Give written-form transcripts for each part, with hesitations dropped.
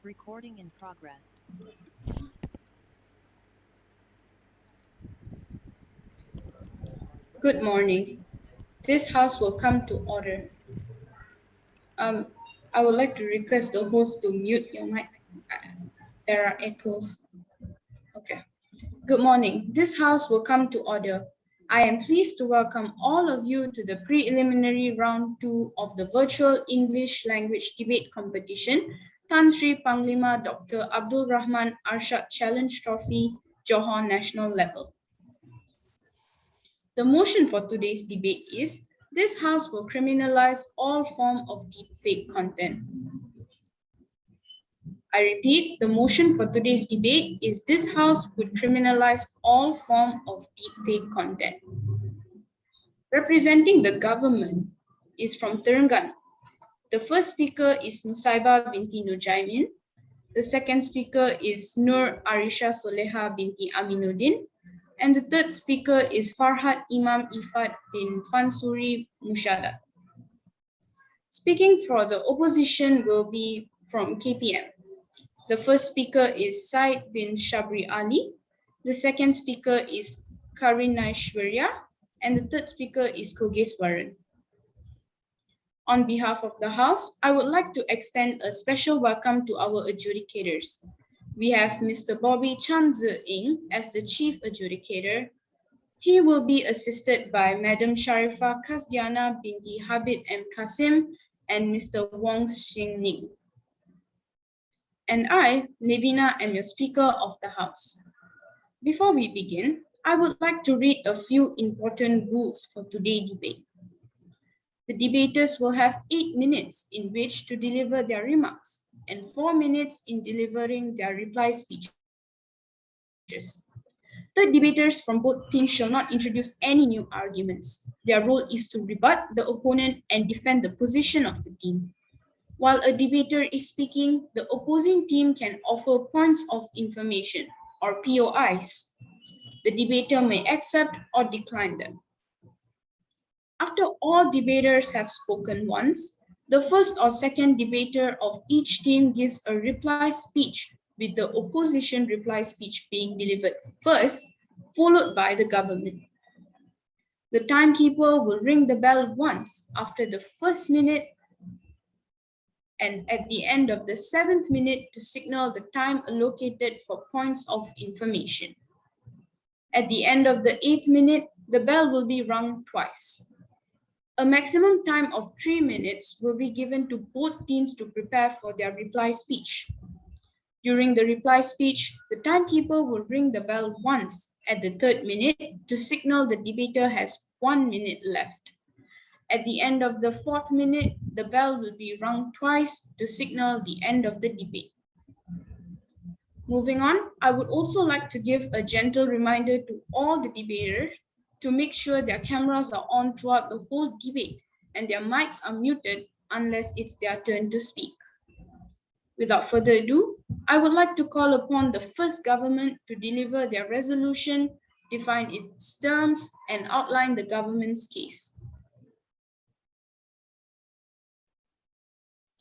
Recording in progress. Good morning. This house will come to order. Um, I would like to request the host to mute your mic. There are echoes. Okay. Good morning. This house will come to order. I am pleased to welcome all of you to the preliminary round 2 of the virtual English language debate competition, Tan Sri Panglima Dr. Abdul Rahman Arshad Challenge Trophy, Johor National Level. The motion for today's debate is this House will criminalize all form of deepfake content. I repeat, the motion for today's debate is this House would criminalize all form of deepfake content. Representing the government is from Terengganu. The first speaker is Nusaibah binti Nujaimin. The second speaker is Nur Arisha Soleha binti Aminuddin. And the third speaker is Farhad Imam Ifat bin Fansuri Mushada. Speaking for the opposition will be from KPM. The first speaker is Said bin Shabri Ali. The second speaker is Karinaishwarya. And the third speaker is Kogeswaran. On behalf of the House, I would like to extend a special welcome to our adjudicators. We have Mr. Bobby Chan Zi-ing as the Chief Adjudicator. He will be assisted by Madam Sharifa Kasdiana binti Habib M. Kasim and Mr. Wong Xing Ning. And I, Levina, am your Speaker of the House. Before we begin, I would like to read a few important rules for today's debate. The debaters will have 8 minutes in which to deliver their remarks and 4 minutes in delivering their reply speeches. The debaters from both teams shall not introduce any new arguments. Their role is to rebut the opponent and defend the position of the team. While a debater is speaking, the opposing team can offer points of information or POIs. The debater may accept or decline them. After all debaters have spoken once, the first or second debater of each team gives a reply speech, with the opposition reply speech being delivered first, followed by the government. The timekeeper will ring the bell once after the first minute and at the end of the 7th minute to signal the time allocated for points of information. At the end of the 8th minute, the bell will be rung twice. A maximum time of 3 minutes will be given to both teams to prepare for their reply speech. During the reply speech, the timekeeper will ring the bell once at the 3rd minute to signal the debater has 1 minute left. At the end of the 4th minute, the bell will be rung twice to signal the end of the debate. Moving on, I would also like to give a gentle reminder to all the debaters to make sure their cameras are on throughout the whole debate and their mics are muted unless it's their turn to speak. Without further ado, I would like to call upon the first government to deliver their resolution, define its terms, and outline the government's case.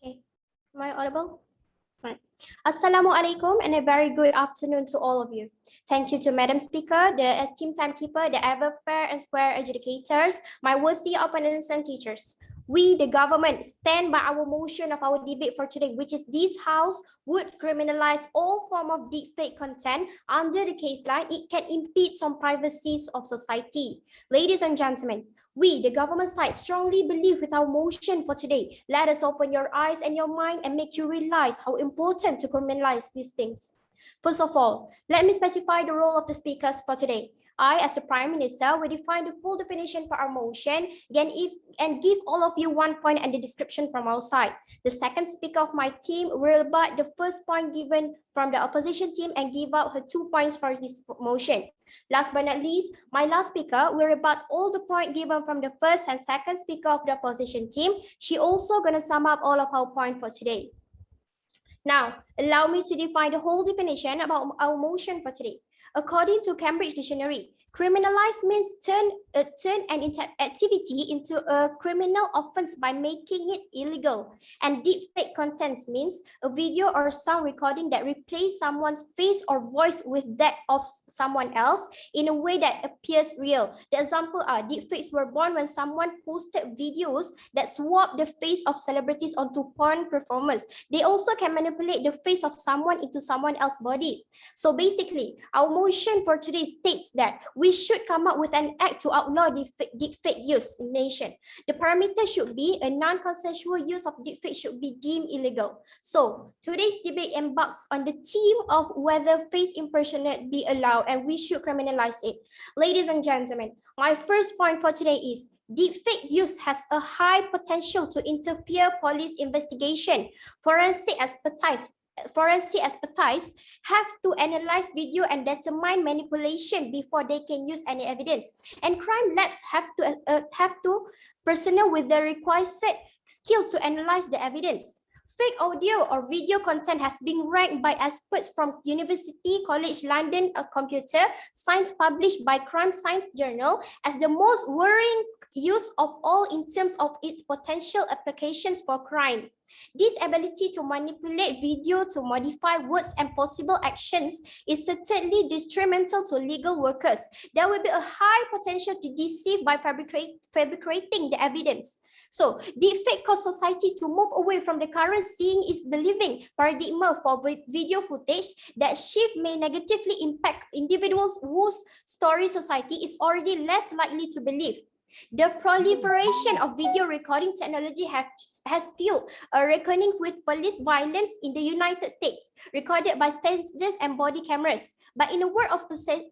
Okay, am I audible? Right. Assalamualaikum and a very good afternoon to all of you. Thank you to Madam Speaker, the esteemed timekeeper, the ever fair and square adjudicators, my worthy opponents and teachers. We, the government, stand by our motion of our debate for today, which is this House would criminalize all form of deepfake content under the case line. It can impede some privacies of society. Ladies and gentlemen, we, the government side, strongly believe with our motion for today. Let us open your eyes and your mind and make you realize how important to criminalize these things. First of all, let me specify the role of the speakers for today. I, as the Prime Minister, will define the full definition for our motion and give all of you 1 point and the description from our side. The second speaker of my team will rebut the first point given from the opposition team and give out her 2 points for this motion. Last but not least, my last speaker will rebut all the points given from the first and second speaker of the opposition team. She also going to sum up all of our points for today. Now, allow me to define the whole definition about our motion for today. According to Cambridge Dictionary, Criminalize means turn an activity into a criminal offense by making it illegal. And deepfake content means a video or sound recording that replaces someone's face or voice with that of someone else in a way that appears real. The example are deepfakes were born when someone posted videos that swap the face of celebrities onto porn performers. They also can manipulate the face of someone into someone else's body. So basically, our motion for today states that we should come up with an act to outlaw deepfake use in nation. The parameter should be a non-consensual use of deepfake should be deemed illegal. So today's debate embarks on the theme of whether face impersonate be allowed and we should criminalize it. Ladies and gentlemen, my first point for today is deepfake use has a high potential to interfere police investigation. Forensic expertise have to analyze video and determine manipulation before they can use any evidence. And crime labs have to personnel with the required skill to analyze the evidence. Fake audio or video content has been ranked by experts from University College London Computer Science published by Crime Science Journal as the most worrying use of all in terms of its potential applications for crime. This ability to manipulate video to modify words and possible actions is certainly detrimental to legal workers. There will be a high potential to deceive by fabricating the evidence. So, deepfake cause society to move away from the current seeing is believing paradigm for video footage. That shift may negatively impact individuals whose story society is already less likely to believe. The proliferation of video recording technology has fueled a reckoning with police violence in the United States, recorded by sensors and body cameras. But in a world of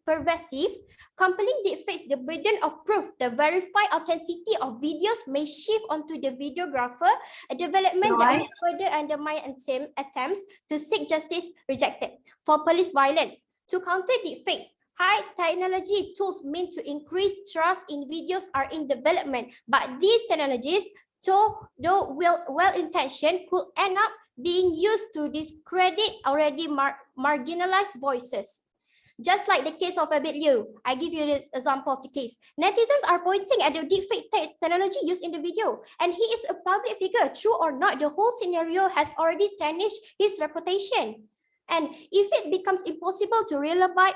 pervasive, compelling deepfakes, the burden of proof, the verified authenticity of videos may shift onto the videographer, a development that will further undermine attempts to seek justice rejected. For police violence, to counter deepfakes, high technology tools meant to increase trust in videos are in development, but these technologies, though well-intentioned, could end up being used to discredit already marginalized voices. Just like the case of Abid Liu, I give you this example of the case. Netizens are pointing at the deepfake technology used in the video, and he is a public figure. True or not, the whole scenario has already tarnished his reputation. And if it becomes impossible to reliable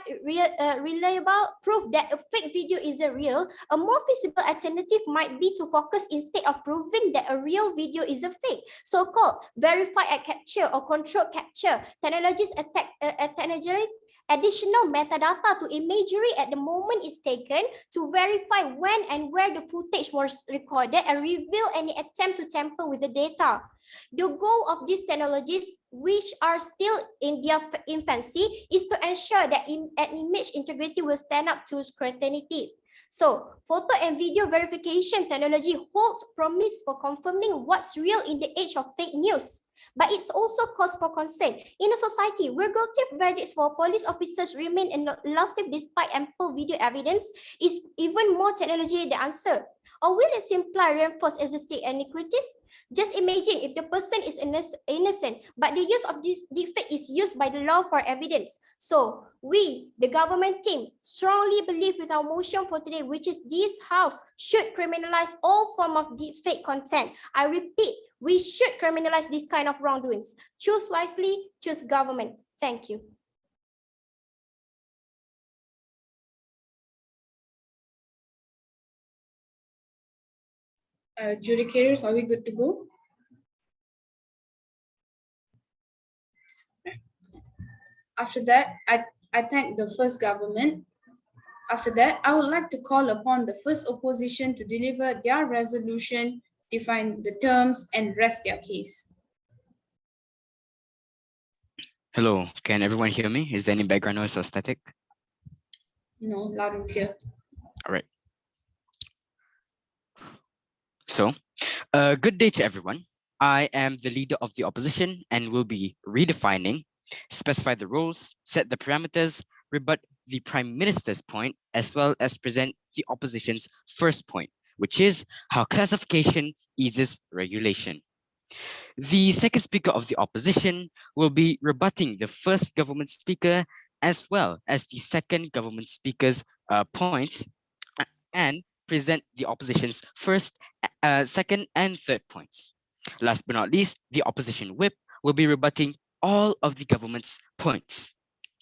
proof that a fake video is a real, a more feasible alternative might be to focus instead of proving that a real video is a fake. So-called verified capture or controlled capture technologies additional metadata to imagery at the moment is taken to verify when and where the footage was recorded and reveal any attempt to tamper with the data. The goal of these technologies, which are still in their infancy, is to ensure that image integrity will stand up to scrutiny. So, photo and video verification technology holds promise for confirming what's real in the age of fake news. But it's also cause for concern. In a society where guilty verdicts for police officers remain elusive despite ample video evidence, is even more technology the answer? Or will it simply reinforce existing inequities? Just imagine if the person is innocent, but the use of this defect is used by the law for evidence. So we, the government team, strongly believe with our motion for today, which is this house should criminalize all form of deepfake content. I repeat, we should criminalize this kind of wrongdoings. Choose wisely, choose government. Thank you. Judicators, are we good to go? After that, I thank the first government. After that, I would like to call upon the first opposition to deliver their resolution, define the terms, and rest their case. Hello, can everyone hear me? Is there any background noise or static? No, loud and clear. All right. So, good day to everyone. I am the leader of the opposition and will be redefining, specify the rules, set the parameters, rebut the Prime Minister's point, as well as present the opposition's first point, which is how classification eases regulation. The second speaker of the opposition will be rebutting the first government speaker as well as the second government speaker's points and present the opposition's first, second, and third points. Last but not least, the opposition whip will be rebutting all of the government's points.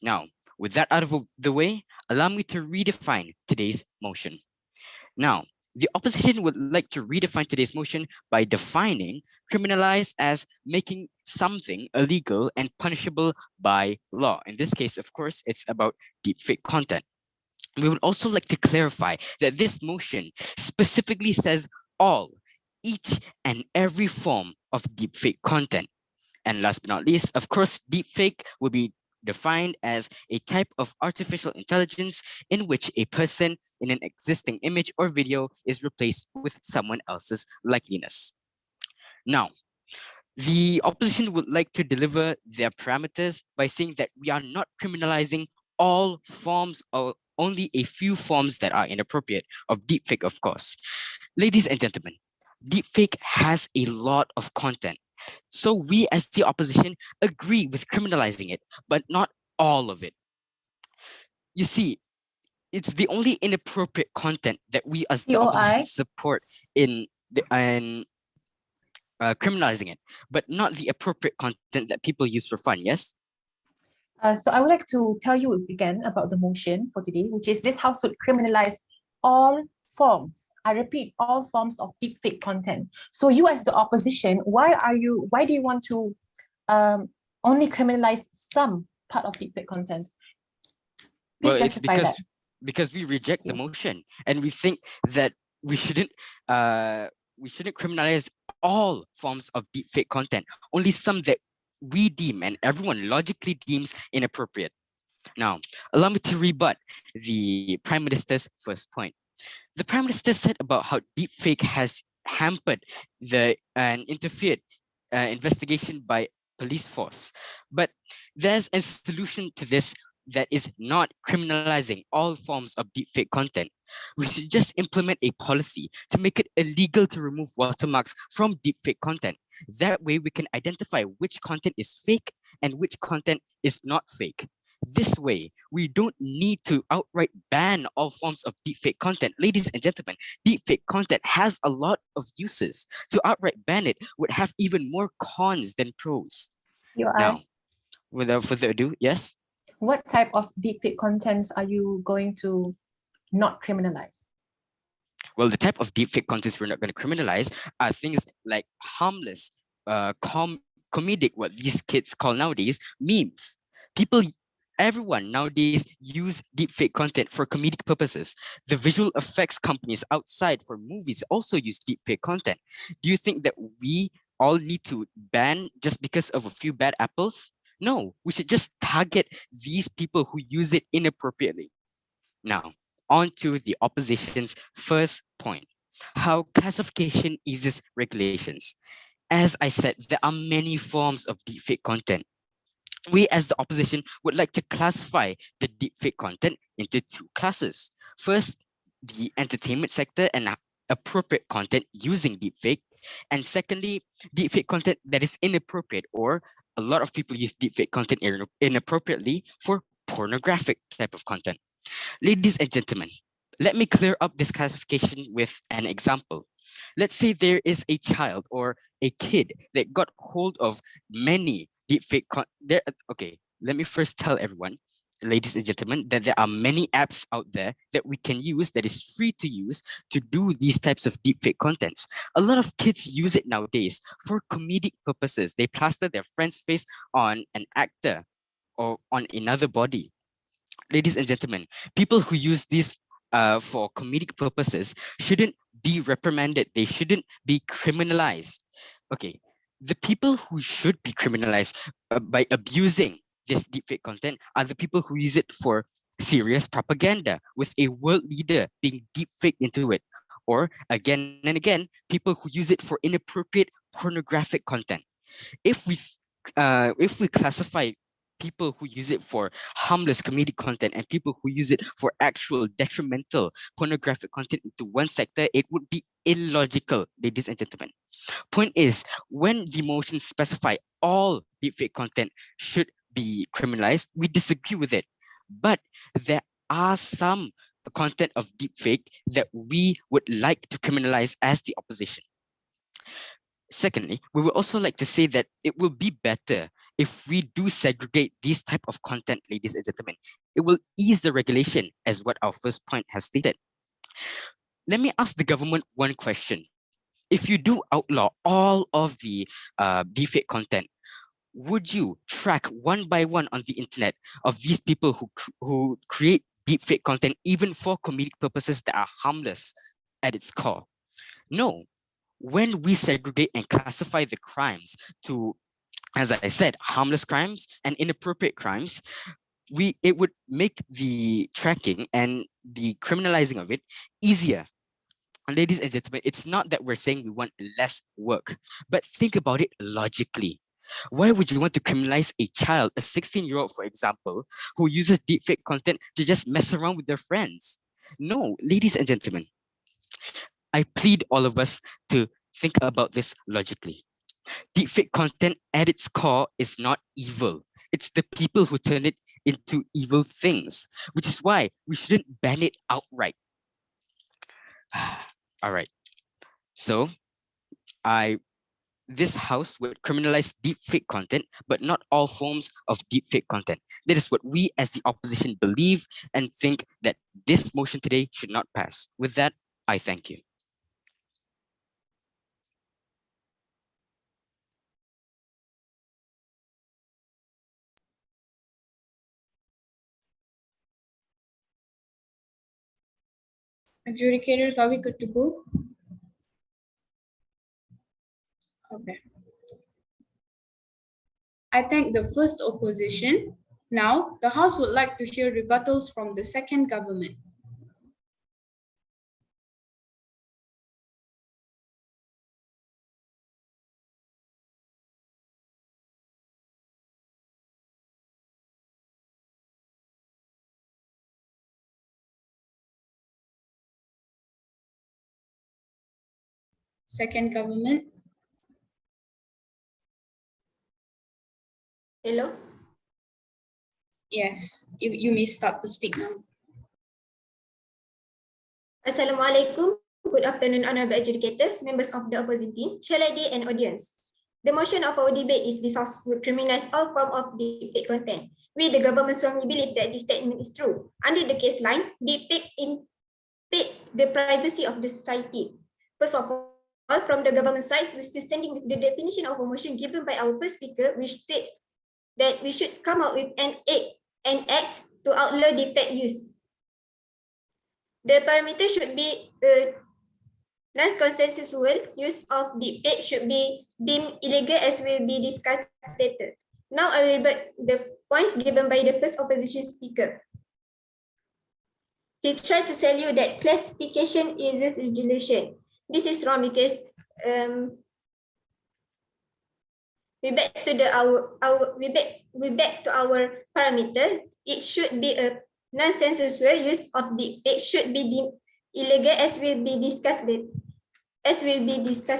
Now, with that out of the way, allow me to redefine today's motion. Now, the opposition would like to redefine today's motion by defining criminalize as making something illegal and punishable by law. In this case, of course, it's about deepfake content. We would also like to clarify that this motion specifically says all, each and every form of deepfake content. And last but not least, of course, deepfake will be defined as a type of artificial intelligence in which a person in an existing image or video is replaced with someone else's likeness. Now, the opposition would like to deliver their parameters by saying that we are not criminalizing all forms or only a few forms that are inappropriate of deepfake, of course. Ladies and gentlemen, deepfake has a lot of content. So we as the opposition agree with criminalizing it, but not all of it. You see, it's the only inappropriate content that we as the opposition support in criminalizing it, but not the appropriate content that people use for fun, yes? So I would like to tell you again about the motion for today, which is this house would criminalize all forms. I repeat, all forms of deepfake content. So you as the opposition, why do you want to only criminalize some part of deepfake content? Please Well, it's justify that. because we reject the motion and we think that we shouldn't criminalize all forms of deepfake content, only some that we deem and everyone logically deems inappropriate. Now, allow me to rebut the Prime Minister's first point. The Prime Minister said about how deepfake has hampered and interfered investigation by police force. But there's a solution to this that is not criminalizing all forms of deepfake content. We should just implement a policy to make it illegal to remove watermarks from deepfake content. That way we can identify which content is fake and which content is not fake. This way, we don't need to outright ban all forms of deepfake content. Ladies and gentlemen, deepfake content has a lot of uses. To outright ban it would have even more cons than pros. Now, without further ado, yes? What type of deepfake contents are you going to not criminalize? Well, the type of deepfake contents we're not going to criminalize are things like harmless, comedic, what these kids call nowadays, memes. Everyone nowadays use deepfake content for comedic purposes. The visual effects companies outside for movies also use deepfake content. Do you think that we all need to ban just because of a few bad apples? No, we should just target these people who use it inappropriately. Now, on to the opposition's first point, how classification eases regulations. As I said, there are many forms of deepfake content. We as the opposition would like to classify the deepfake content into two classes. First, the entertainment sector and appropriate content using deepfake. And secondly, deepfake content that is inappropriate, or a lot of people use deepfake content inappropriately for pornographic type of content. Ladies and gentlemen, let me clear up this classification with an example. Let's say there is a child or a kid that got hold of many deepfake okay, let me first tell everyone, ladies and gentlemen, that there are many apps out there that we can use that is free to use to do these types of deepfake contents. A lot of kids use it nowadays for comedic purposes. They plaster their friend's face on an actor or on another body. Ladies and gentlemen, people who use this for comedic purposes shouldn't be reprimanded. They shouldn't be criminalized. Okay, the people who should be criminalized by abusing this deepfake content are the people who use it for serious propaganda with a world leader being deepfaked into it. Or again and again, people who use it for inappropriate pornographic content. If we classify people who use it for harmless comedic content and people who use it for actual detrimental pornographic content into one sector, it would be illogical, ladies and gentlemen. Point is, when the motions specify all deepfake content should be criminalized, we disagree with it. But there are some content of deepfake that we would like to criminalize as the opposition. Secondly, we would also like to say that it will be better if we do segregate these type of content, ladies and gentlemen. It will ease the regulation, as what our first point has stated. Let me ask the government one question. If you do outlaw all of the deepfake content, would you track one by one on the internet of these people who create deepfake content, even for comedic purposes that are harmless at its core? No. When we segregate and classify the crimes to, as I said, harmless crimes and inappropriate crimes, it would make the tracking and the criminalizing of it easier. And ladies and gentlemen, it's not that we're saying we want less work, but think about it logically. Why would you want to criminalize a child, a 16-year-old, for example, who uses deepfake content to just mess around with their friends? No, ladies and gentlemen, I plead all of us to think about this logically. Deepfake content at its core is not evil. It's the people who turn it into evil things, which is why we shouldn't ban it outright. All right. So this house would criminalize deepfake content, but not all forms of deepfake content. That is what we as the opposition believe and think that this motion today should not pass. With that, I thank you. Adjudicators, are we good to go? Okay. I thank the first opposition. Now, the House would like to hear rebuttals from the second government. Second government. Hello. Yes, you may start to speak now. Assalamualaikum. Good afternoon, honorable adjudicators, members of the opposing team, chair lady, and audience. The motion of our debate is this House would criminalize all form of deepfake content. We, the government, strongly believe that this statement is true. Under the case line, deepfake impedes the privacy of the society. First of all, from the government side, we still standing with the definition of a motion given by our first speaker, which states that we should come up with an act to outlaw deepfake use. The parameter should be non-consensual use of deepfake should be deemed illegal, as will be discussed later. Now I will read the points given by the first opposition speaker. He tried to tell you that classification uses regulation. This is wrong because we back to our parameter. It should be a non-consensual use of deepfake should be deemed illegal, as will be discussed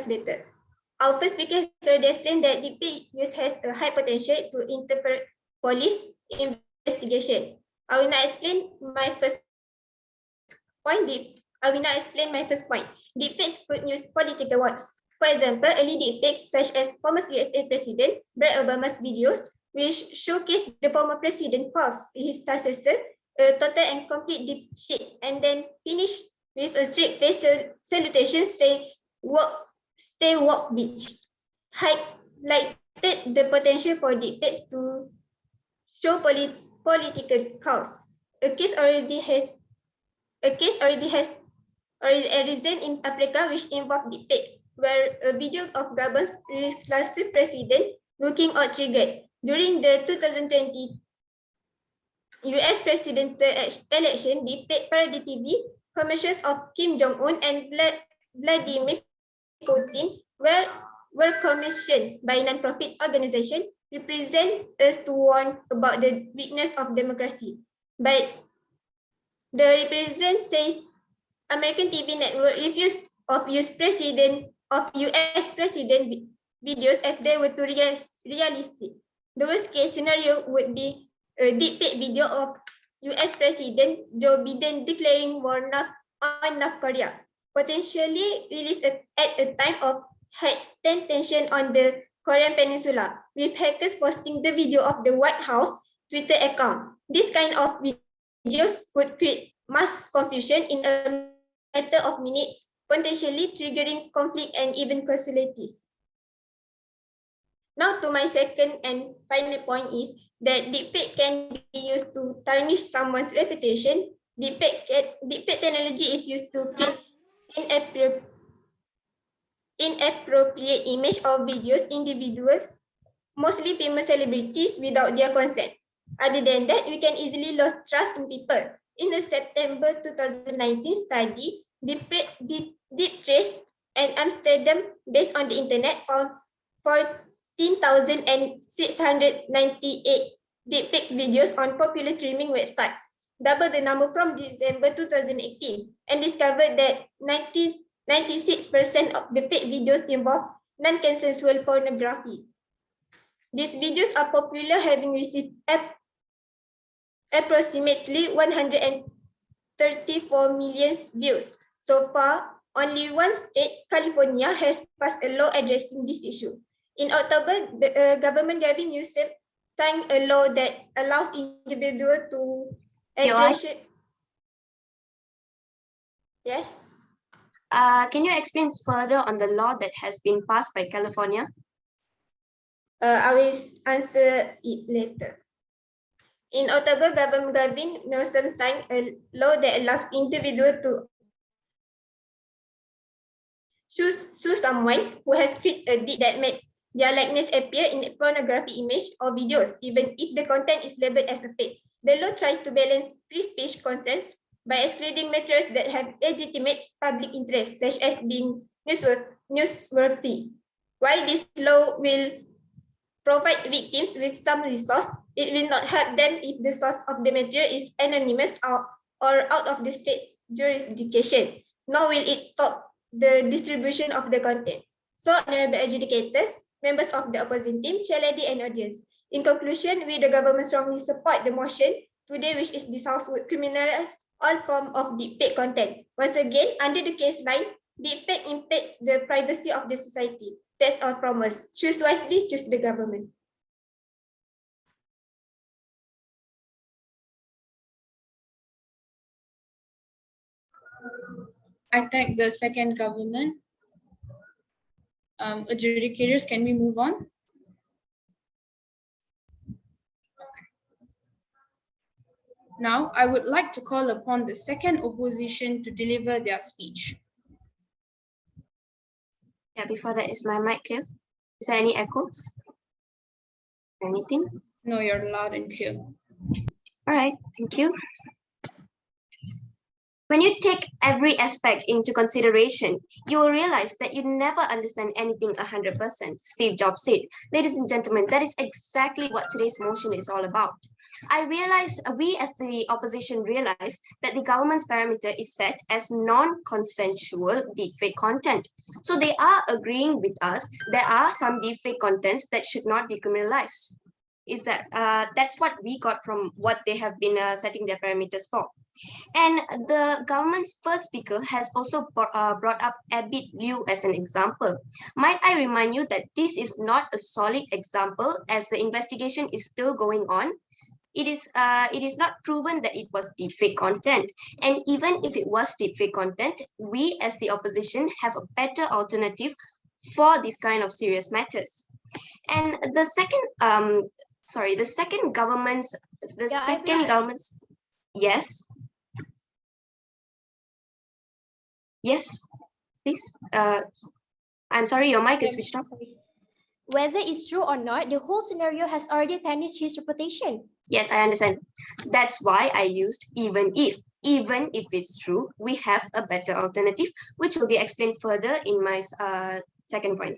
later. Our first speaker has already explained that deepfake use has a high potential to interfere police investigation. I will now explain my first point. Deepfakes could use political words. For example, early deepfakes such as former USA President Barack Obama's videos, which showcase the former president calls his successor a total and complete deep shit, and then finish with a straight face salutation, say stay woke bitch. Highlighted the potential for deepfakes to show political cause. A case already has arisen in Africa which involved deepfake, where a video of Gabon's reclassified president looking out triggered. During the 2020 US presidential election, deepfake parody TV commercials of Kim Jong-un and Vladimir Putin were commissioned by non-profit organization represent us to warn about the weakness of democracy. But the represent says American TV network refused of US president videos as they were too realistic. The worst case scenario would be a deepfake video of US President Joe Biden declaring war on North Korea, potentially released at a time of heightened tension on the Korean Peninsula, with hackers posting the video of the White House Twitter account. This kind of videos could create mass confusion in a matter of minutes, potentially triggering conflict and even casualties. Now to my second and final point is that deepfake can be used to tarnish someone's reputation. Deepfake technology is used to create inappropriate image or videos individuals, mostly famous celebrities, without their consent. Other than that, we can easily lose trust in people. In the September 2019 study, Deep Trace and Amsterdam, based on the internet, found 14,698 deepfakes videos on popular streaming websites, double the number from December 2018, and discovered that 96% of the fake videos involve non-consensual pornography. These videos are popular, having received approximately 134 million views. So far, only one state, California, has passed a law addressing this issue. In October, the government Gavin Newsom signed a law that allows individuals to address. Yes. Can you explain further on the law that has been passed by California? I will answer it later. In October, Governor Gavin Newsom signed a law that allows individuals to sue someone who has created a deed that makes their likeness appear in a pornography image or videos, even if the content is labeled as a fake. The law tries to balance free speech concerns by excluding materials that have legitimate public interest, such as being newsworthy. While this law will provide victims with some resource, it will not help them if the source of the material is anonymous or out of the state's jurisdiction, nor will it stop the distribution of the content. So, honorable adjudicators, members of the opposing team, chair lady and audience. In conclusion, we the government strongly support the motion today, which is this house would criminalize all form of deepfake content. Once again, under the case line, deepfake impacts the privacy of the society. That's all from us. Choose wisely, choose the government. I thank the second government. Adjudicators, can we move on? Now, I would like to call upon the second opposition to deliver their speech. Yeah, before that, is my mic clear? Is there any echoes? Anything? No, you're loud and clear. All right, thank you. When you take every aspect into consideration, you will realize that you never understand anything 100%, Steve Jobs said. Ladies and gentlemen, that is exactly what today's motion is all about. I realize, we as the opposition realize that the government's parameter is set as non-consensual deepfake content. So they are agreeing with us, there are some deepfake contents that should not be criminalized. Is that that's what we got from what they have been setting their parameters for. And the government's first speaker has also brought up Abid Liu as an example. Might I remind you that this is not a solid example as the investigation is still going on. It is not proven that it was deepfake content. And even if it was deepfake content, we as the opposition have a better alternative for this kind of serious matters. And the second government's, yes. Yes, please. I'm sorry, your mic is switched off. Whether it's true or not, the whole scenario has already tarnished his reputation. Yes, I understand. That's why I used even if. Even if it's true, we have a better alternative, which will be explained further in my second point.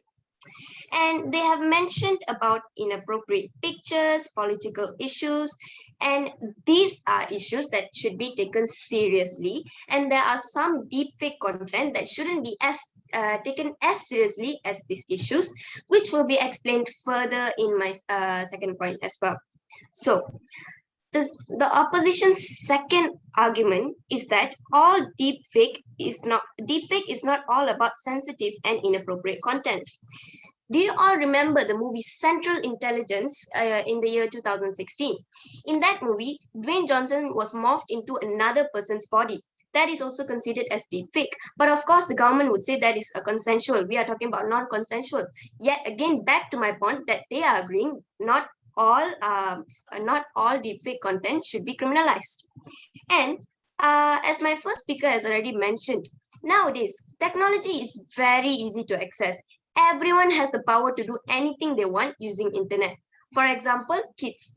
And they have mentioned about inappropriate pictures, political issues, and these are issues that should be taken seriously. And there are some deepfake content that shouldn't be taken as seriously as these issues, which will be explained further in my second point as well. So, The opposition's second argument is that deepfake is not all about sensitive and inappropriate contents. Do you all remember the movie Central Intelligence in the year 2016? In that movie, Dwayne Johnson was morphed into another person's body. That is also considered as deepfake. But of course, the government would say that is a consensual. We are talking about non-consensual. Yet again, back to my point that they are agreeing not all deepfake content should be criminalized. And as my first speaker has already mentioned, nowadays technology is very easy to access. Everyone has the power to do anything they want using internet. For example, kids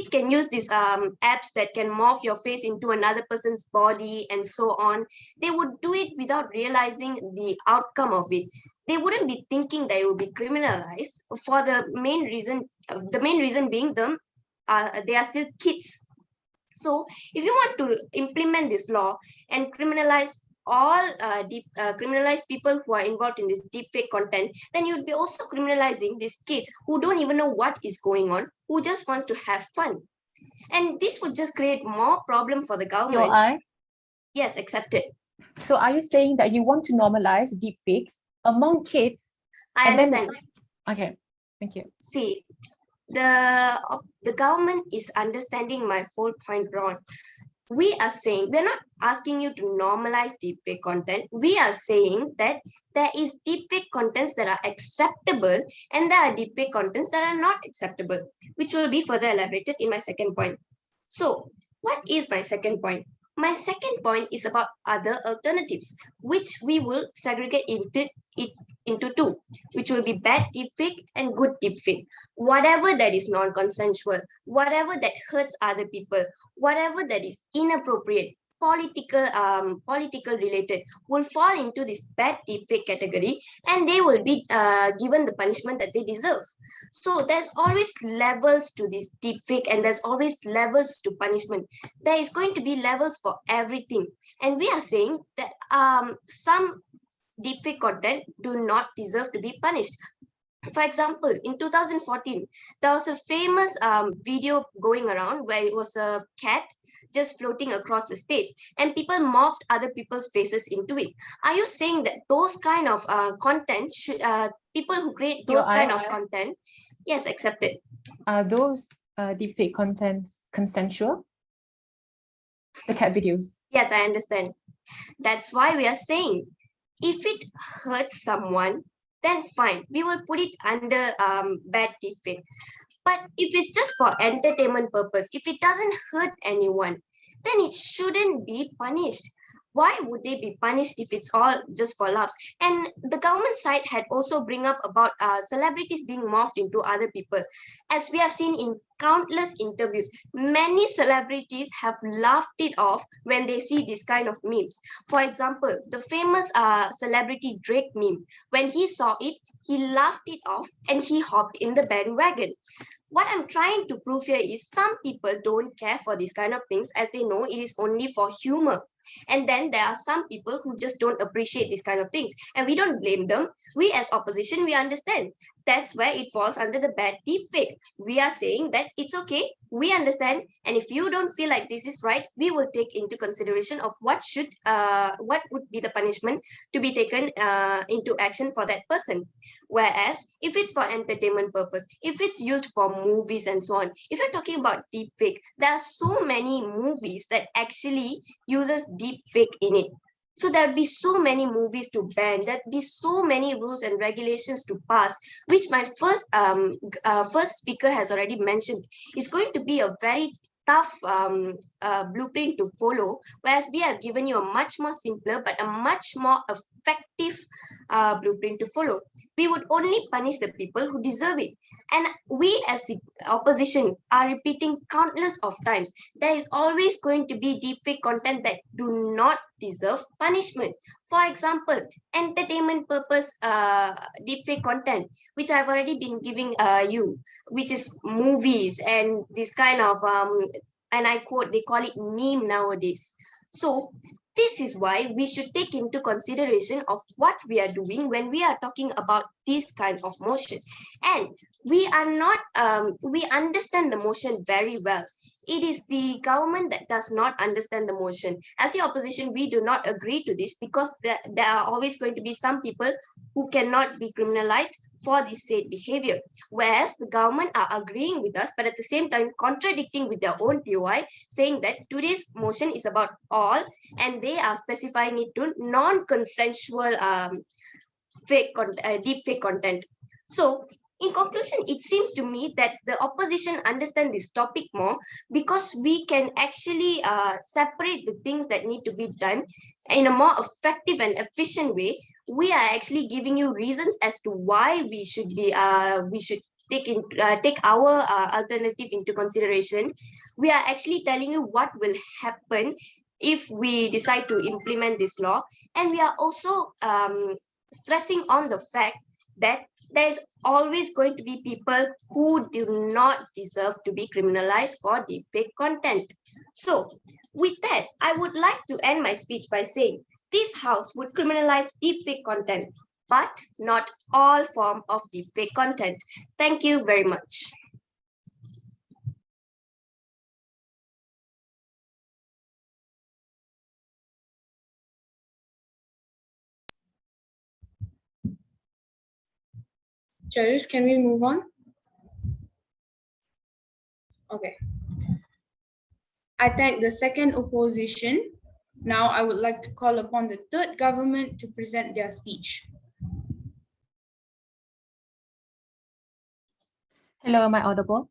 can use these apps that can morph your face into another person's body and so on. They would do it without realizing the outcome of it. They wouldn't be thinking that it would be criminalized for the main reason being they are still kids. So if you want to implement this law and criminalize criminalize people who are involved in this deepfake content, then you'd be also criminalizing these kids who don't even know what is going on, who just wants to have fun. And this would just create more problem for the government. I. Yes, accepted. So are you saying that you want to normalize deepfakes among kids? I understand. Okay, thank you. See, the government is understanding my whole point wrong. We're not asking you to normalize deepfake content. We are saying that there is deepfake contents that are acceptable and there are deepfake contents that are not acceptable, which will be further elaborated in my second point. So what is my second point? My second point is about other alternatives, which we will segregate into two, which will be bad deepfake and good deepfake. Whatever that is non-consensual, whatever that hurts other people, whatever that is inappropriate, political related, will fall into this bad deepfake category, and they will be given the punishment that they deserve. So there's always levels to this deepfake, and there's always levels to punishment. There is going to be levels for everything, and we are saying that some deepfake content do not deserve to be punished. For example, in 2014, there was a famous video going around where it was a cat just floating across the space and people morphed other people's faces into it. Are you saying that those kind of content should, people who create those kind of content, yes, accepted. Are those deepfake contents consensual? The cat videos. Yes, I understand. That's why we are saying, if it hurts someone, then fine, we will put it under bad deepfake. But if it's just for entertainment purpose, if it doesn't hurt anyone, then it shouldn't be punished. Why would they be punished if it's all just for laughs? And the government side had also bring up about celebrities being morphed into other people. As we have seen in countless interviews, many celebrities have laughed it off when they see this kind of memes. For example, the famous celebrity Drake meme, when he saw it, he laughed it off and he hopped in the bandwagon. What I'm trying to prove here is some people don't care for these kind of things as they know it is only for humor. And then there are some people who just don't appreciate these kind of things. And we don't blame them. We as opposition, we understand. That's where it falls under the bad deepfake. We are saying that it's okay, we understand, and if you don't feel like this is right, we will take into consideration of what would be the punishment to be taken into action for that person. Whereas if it's for entertainment purpose, if it's used for movies and so on, if you're talking about deepfake, there are so many movies that actually uses deepfake in it. So there'd be so many movies to ban, there'd be so many rules and regulations to pass, which my first speaker has already mentioned is going to be a very tough blueprint to follow, whereas we have given you a much more simpler but a much more effective blueprint to follow. We would only punish the people who deserve it. And we as the opposition are repeating countless of times, there is always going to be deepfake content that do not deserve punishment. For example, entertainment purpose deepfake content, which I've already been giving you, which is movies and this kind of, and I quote, they call it meme nowadays. So this is why we should take into consideration of what we are doing when we are talking about this kind of motion. And we are not, we understand the motion very well. it is the government that does not understand the motion. As the opposition, we do not agree to this because there are always going to be some people who cannot be criminalized for this said behavior. Whereas the government are agreeing with us, but at the same time contradicting with their own POI, saying that today's motion is about all, and they are specifying it to non-consensual deep fake content. So in conclusion, it seems to me that the opposition understand this topic more because we can actually separate the things that need to be done in a more effective and efficient way. We are actually giving you reasons as to why we should take our alternative into consideration. We are actually telling you what will happen if we decide to implement this law, and we are also stressing on the fact that there's always going to be people who do not deserve to be criminalized for deepfake content. So, with that, I would like to end my speech by saying this house would criminalize deepfake content, but not all form of deepfake content. Thank you very much. Judges, can we move on? Okay. I thank the second opposition. Now I would like to call upon the third government to present their speech. Hello, am I audible?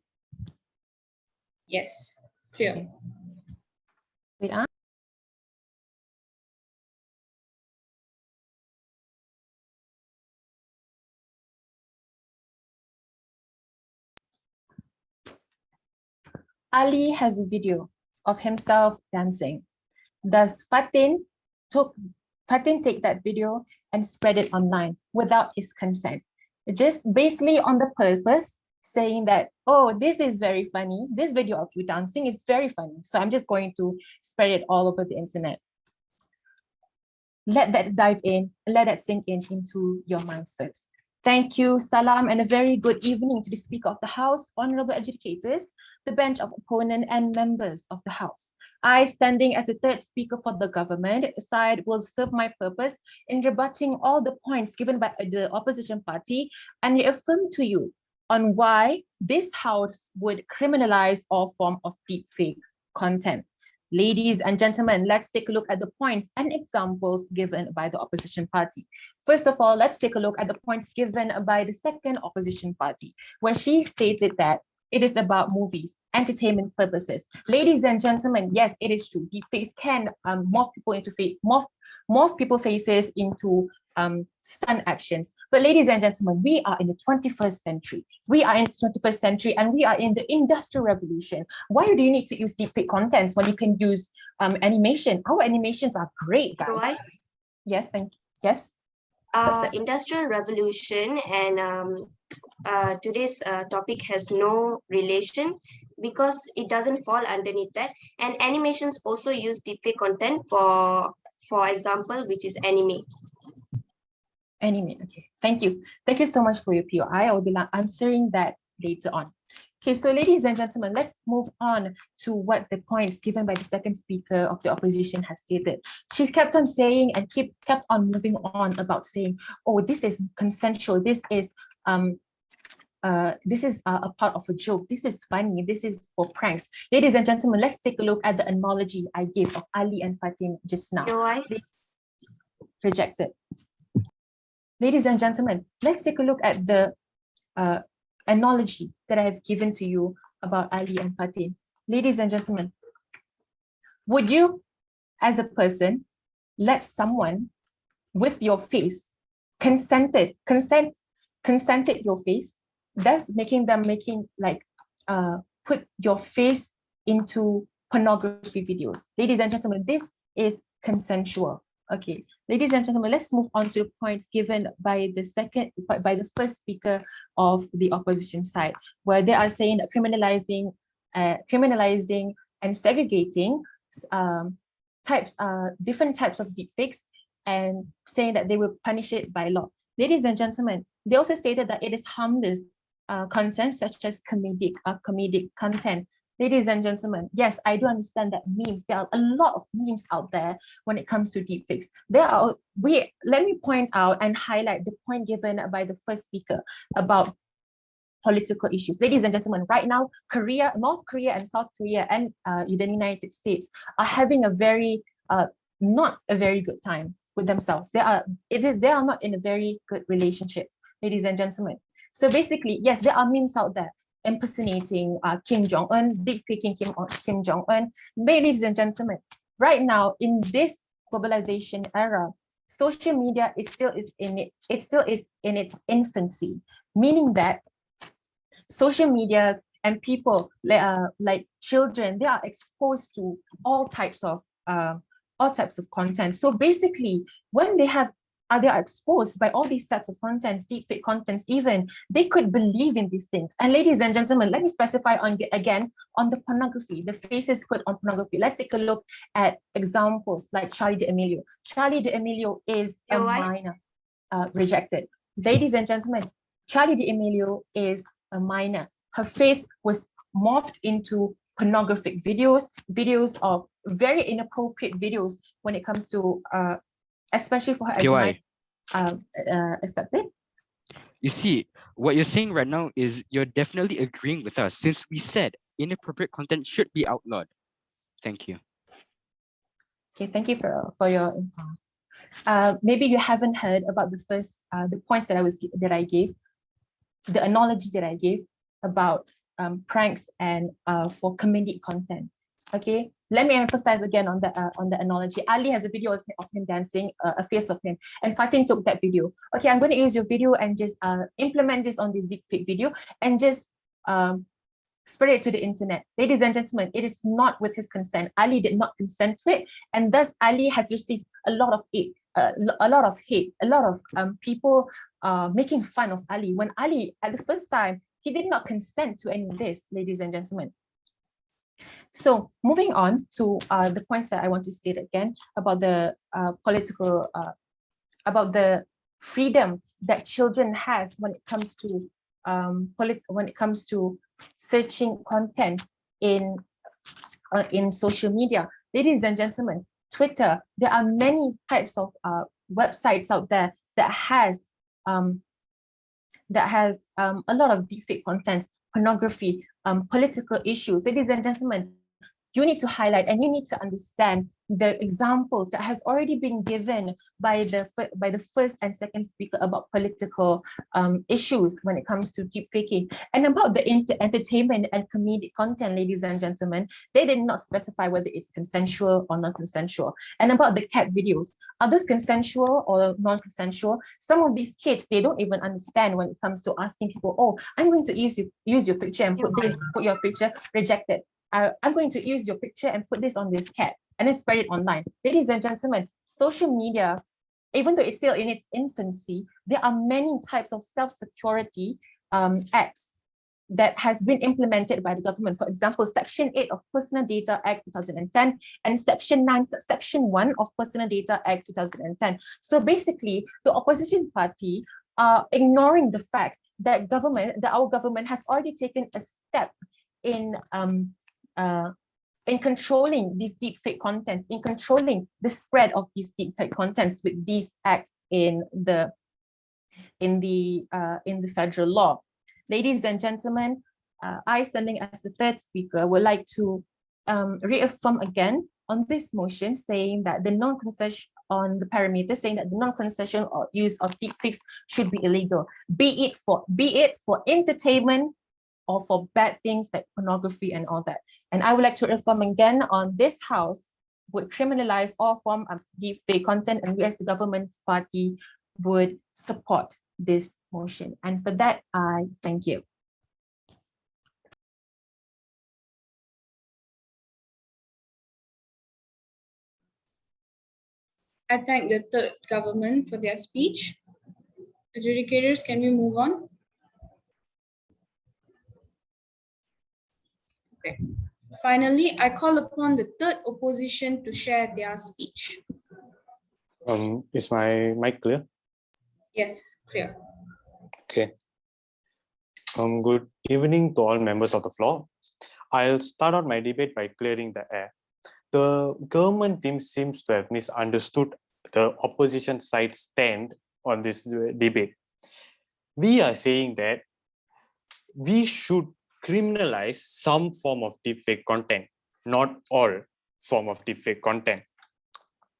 Yes, clear. Wait, Ali has a video of himself dancing. Does Fatin take that video and spread it online without his consent? Just basically on the purpose, saying that, oh, this is very funny. This video of you dancing is very funny. So I'm just going to spread it all over the internet. Let that dive in, let that sink in into your minds first. Thank you, salam, and a very good evening to the Speaker of the House, honorable adjudicators, the bench of opponent, and members of the House. I, standing as the third speaker for the government side, will serve my purpose in rebutting all the points given by the opposition party and reaffirm to you on why this House would criminalize all form of deepfake content. Ladies and gentlemen, let's take a look at the points and examples given by the opposition party. First of all, let's take a look at the points given by the second opposition party, where she stated that it is about movies, entertainment purposes. Ladies and gentlemen, yes, it is true. Deepfakes can morph people into morph people's faces into stunt actions. But ladies and gentlemen, we are in the 21st century. We are in the 21st century and we are in the industrial revolution. Why do you need to use deepfake content when you can use animation? Our animations are great, guys. Roy? Yes, thank you. Yes. Industrial revolution and today's topic has no relation because it doesn't fall underneath that. And animations also use deepfake content for example, which is anime. Anime, okay. Thank you. Thank you so much for your POI. I will be answering that later on. Okay, so ladies and gentlemen, let's move on to what the points given by the second speaker of the opposition has stated. She's kept on saying and kept on moving on about saying, oh, this is consensual. This is a part of a joke. This is funny. This is for pranks. Ladies and gentlemen, let's take a look at the analogy I gave of Ali and Fatin just now. Rejected. Ladies and gentlemen, let's take a look at the analogy that I have given to you about Ali and Fatin. Ladies and gentlemen, would you, as a person, let someone with your face consented your face, thus put your face into pornography videos? Ladies and gentlemen, this is consensual. Okay, ladies and gentlemen, let's move on to the points given by the first speaker of the opposition side, where they are saying that criminalizing and segregating different types of deepfakes and saying that they will punish it by law. Ladies and gentlemen, they also stated that it is harmless content such as comedic content Ladies and gentlemen, yes, I do understand that memes. There are a lot of memes out there when it comes to deepfakes. Let me point out and highlight the point given by the first speaker about political issues. Ladies and gentlemen, right now, North Korea and South Korea and the United States are having not a very good time with themselves. They are not in a very good relationship, ladies and gentlemen. So basically, yes, there are memes out there impersonating Kim Jong-un, deepfaking Kim Jong-un. Ladies and gentlemen, right now in this globalization era, social media still is in its infancy, meaning that social media and people like children, they are exposed to all types of content. So basically, when they are exposed by all these types of contents, deepfake contents even, they could believe in these things. And ladies and gentlemen, let me specify again on the pornography, the faces put on pornography. Let's take a look at examples like Charlie D'Amelio. Charlie D'Amelio is a minor, rejected. Ladies and gentlemen, Charlie D'Amelio is a minor. Her face was morphed into pornographic videos of very inappropriate videos when it comes to especially for her PY. accepted. You see, what you're saying right now is you're definitely agreeing with us, since we said inappropriate content should be outlawed. Thank you. Okay, thank you for your info. Maybe you haven't heard about the points that I gave, the analogy that I gave about pranks and for comedic content. Okay, let me emphasize again on the analogy. Ali has a video of him dancing, a face of him, and Fatin took that video. Okay, I'm going to use your video and just implement this on this deepfake video and just spread it to the internet. Ladies and gentlemen, it is not with his consent. Ali did not consent to it, and thus Ali has received a lot of hate, a lot of people making fun of Ali, when Ali, at the first time, he did not consent to any of this, ladies and gentlemen. So moving on to the points that I want to state again about the about the freedom that children has when it comes to searching content in social media. Ladies and gentlemen, Twitter, there are many types of websites out there that has a lot of deepfake contents, pornography, political issues. Ladies and gentlemen, you need to highlight and you need to understand the examples that has already been given by the first and second speaker about political issues when it comes to deepfaking. And about the entertainment and comedic content, ladies and gentlemen, they did not specify whether it's consensual or non-consensual. And about the cat videos, are those consensual or non-consensual? Some of these kids, they don't even understand when it comes to asking people, oh, I'm going to use your picture and put your picture, rejected. I'm going to use your picture and put this on this cat and then spread it online. Ladies and gentlemen, social media, even though it's still in its infancy, there are many types of self-security acts that has been implemented by the government. For example, Section 8 of Personal Data Act 2010 and Section 9, Section 1 of Personal Data Act 2010. So basically, the opposition party are ignoring the fact that our government has already taken a step in controlling these deepfake contents, in controlling the spread of these deepfake contents with these acts in the federal law. Ladies and gentlemen, I, standing as the third speaker, would like to reaffirm again on this motion, saying that the non-concession on the parameter, saying that the non-concession or use of deepfakes should be illegal, be it for entertainment or for bad things like pornography and all that. And I would like to reaffirm again on this house would criminalize all form of deepfake content, and we as the government's party would support this motion. And for that, I thank you. I thank the third government for their speech. Adjudicators, can we move on? Okay. Finally, I call upon the third opposition to share their speech. Is my mic clear? Yes, clear. Okay. Good evening to all members of the floor. I'll start out my debate by clearing the air. The government team seems to have misunderstood the opposition side's stand on this debate. We are saying that we should criminalize some form of deepfake content, not all form of deepfake content.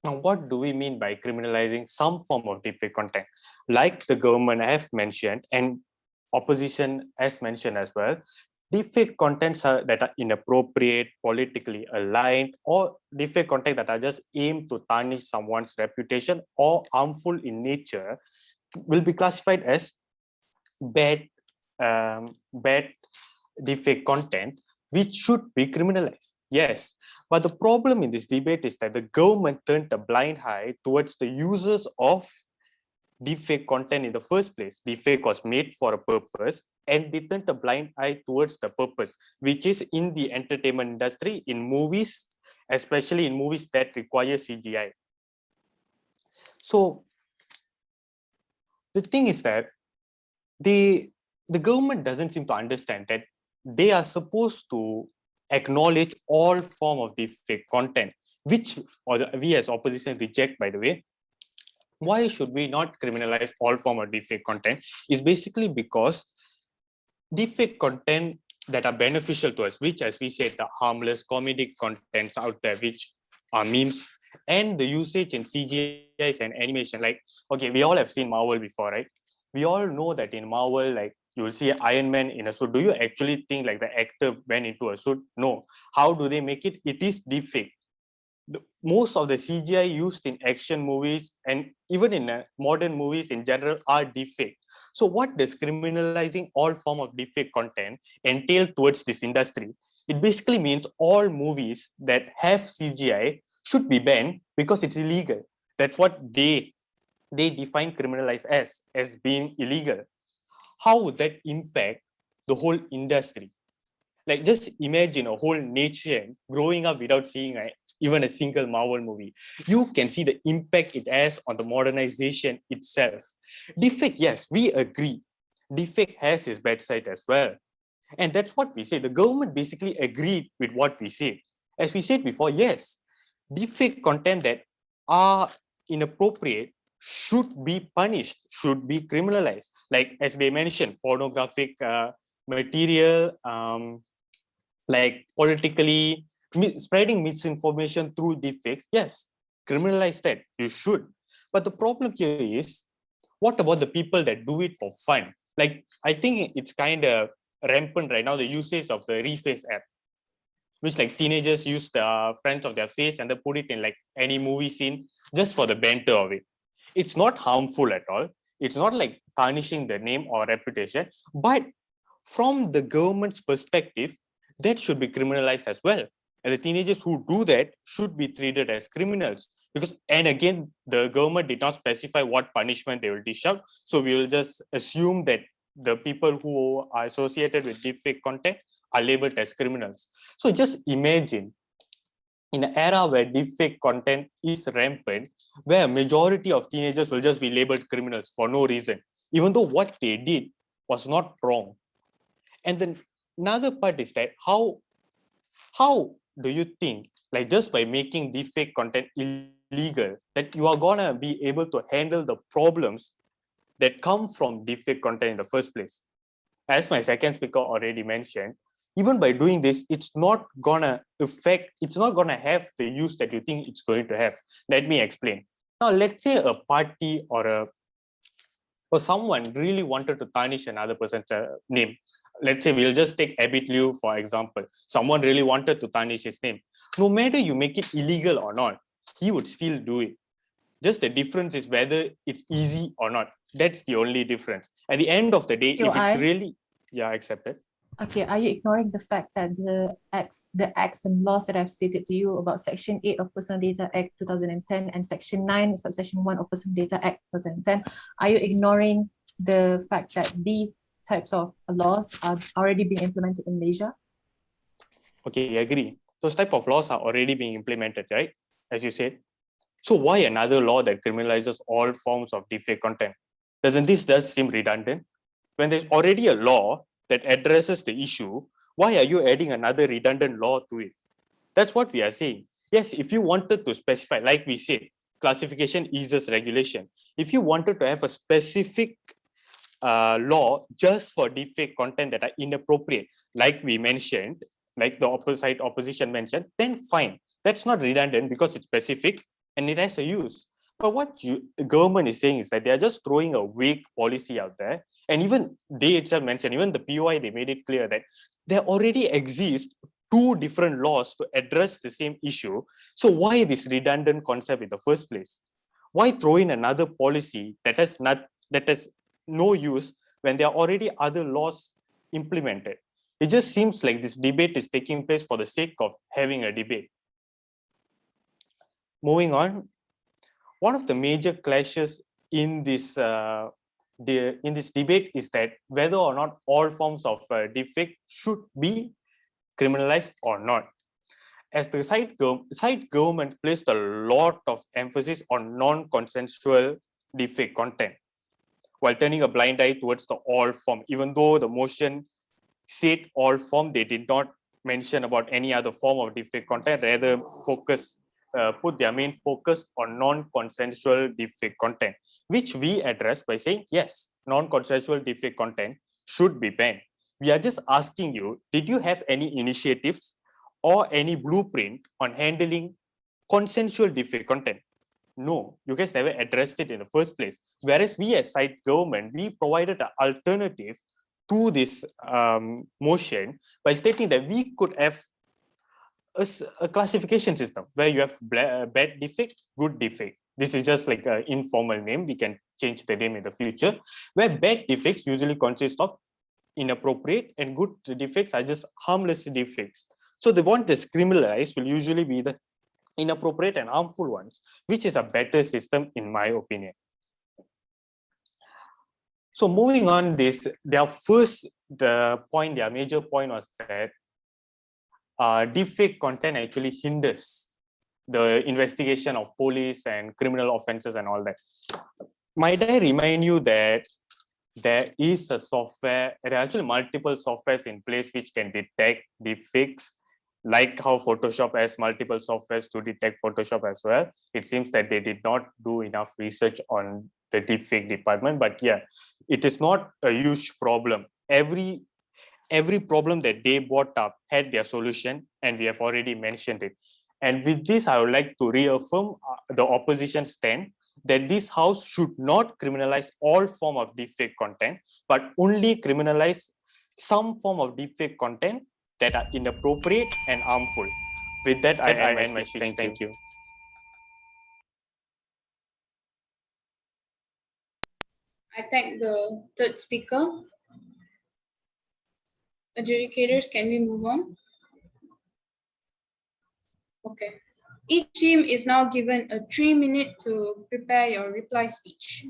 Now, what do we mean by criminalizing some form of deepfake content? Like the government have mentioned and opposition has mentioned as well, deepfake contents that are inappropriate, politically aligned, or deepfake content that are just aimed to tarnish someone's reputation or harmful in nature will be classified as bad deepfake content, which should be criminalized. Yes, but the problem in this debate is that the government turned a blind eye towards the users of deepfake content in the first place. Deepfake was made for a purpose, and they turned a blind eye towards the purpose, which is in the entertainment industry, in movies, especially in movies that require CGI. So the thing is that the government doesn't seem to understand that they are supposed to acknowledge all form of deepfake content, which we as opposition reject, by the way. Why should we not criminalize all form of deepfake content? Is basically because deepfake content that are beneficial to us, which, as we said, the harmless comedic contents out there, which are memes, and the usage in CGIs and animation. Like, okay, we all have seen Marvel before, right? We all know that in Marvel, like, you will see Iron Man in a suit. Do you actually think like the actor went into a suit? No. How do they make it? It is deepfake. Most of the CGI used in action movies and even in modern movies in general are deepfake. So what does criminalizing all form of deepfake content entail towards this industry? It basically means all movies that have CGI should be banned because it's illegal. That's what they define criminalize as being illegal. How would that impact the whole industry? Like, just imagine a whole nation growing up without seeing even a single Marvel movie. You can see the impact it has on the modernization itself. Deepfake, yes, we agree. Deepfake has its bad side as well. And that's what we say. The government basically agreed with what we said. As we said before, yes, deepfake content that are inappropriate should be punished, should be criminalized. Like, as they mentioned, pornographic material, like politically spreading misinformation through deepfakes, yes, criminalize that, you should. But the problem here is, what about the people that do it for fun? Like, I think it's kind of rampant right now, the usage of the Reface app, which like teenagers use the front of their face and they put it in like any movie scene just for the banter of it. It's not harmful at all. It's not like tarnishing the name or reputation, but from the government's perspective, that should be criminalized as well. And the teenagers who do that should be treated as criminals. Because, and again, the government did not specify what punishment they will dish out. So we will just assume that the people who are associated with deepfake content are labeled as criminals. So just imagine in an era where deepfake content is rampant, where a majority of teenagers will just be labeled criminals for no reason, even though what they did was not wrong. And then another part is that how do you think, like, just by making deepfake content illegal, that you are gonna be able to handle the problems that come from deepfake content in the first place? As my second speaker already mentioned, even by doing this, it's not gonna have the use that you think it's going to have. Let me explain. Now, let's say a party or someone really wanted to tarnish another person's name. Let's say we'll just take Abid Liu, for example. Someone really wanted to tarnish his name. No matter you make it illegal or not, he would still do it. Just the difference is whether it's easy or not. That's the only difference. At the end of the day, if it's really, accepted. Okay, are you ignoring the fact that the acts and laws that I've stated to you about Section 8 of Personal Data Act 2010 and Section 9, Subsection 1 of Personal Data Act 2010, are you ignoring the fact that these types of laws are already being implemented in Malaysia? Okay, I agree. Those type of laws are already being implemented, right? As you said. So why another law that criminalizes all forms of deepfake content? Doesn't this just seem redundant? When there's already a law that addresses the issue, Why are you adding another redundant law to it? That's what we are saying. Yes, if you wanted to specify, like we said, classification eases regulation. If you wanted to have a specific law just for deepfake content that are inappropriate, like we mentioned, like the opposition mentioned, then fine. That's not redundant because it's specific and it has a use. But what the government is saying is that they are just throwing a vague policy out there. And even they itself mentioned, even the POI, they made it clear that there already exist two different laws to address the same issue. So why this redundant concept in the first place? Why throw in another policy that has no use when there are already other laws implemented? It just seems like this debate is taking place for the sake of having a debate. Moving on, one of the major clashes in this debate is that whether or not all forms of deepfake should be criminalized or not. As the side government placed a lot of emphasis on non-consensual deepfake content, while turning a blind eye towards the all form. Even though the motion said all form, they did not mention about any other form of deepfake content, rather put their main focus on non-consensual deepfake content, which we address by saying, yes, non-consensual deepfake content should be banned. We are just asking you, did you have any initiatives or any blueprint on handling consensual deepfake content? No, you guys never addressed it in the first place. Whereas we as side government, we provided an alternative to this motion by stating that we could have a classification system where you have bad deepfake, good deepfake. This is just like an informal name. We can change the name in the future, where bad deepfakes usually consist of inappropriate and good deepfakes are just harmless deepfakes. So the one that's criminalized will usually be the inappropriate and harmful ones, which is a better system in my opinion. So moving on, their major point was that deepfake content actually hinders the investigation of police and criminal offenses and all that. Might I remind you that there is a software, there are actually multiple softwares in place which can detect deepfakes, like how Photoshop has multiple softwares to detect Photoshop as well. It seems that they did not do enough research on the deepfake department, but yeah, it is not a huge problem. Every problem that they brought up had their solution, and we have already mentioned it. And with this, I would like to reaffirm the opposition stand that this house should not criminalize all form of deepfake content, but only criminalize some form of deepfake content that are inappropriate and harmful. With that, I end my speech. Thank you. I thank the third speaker. Adjudicators, can we move on? Okay. Each team is now given a 3-minute to prepare your reply speech.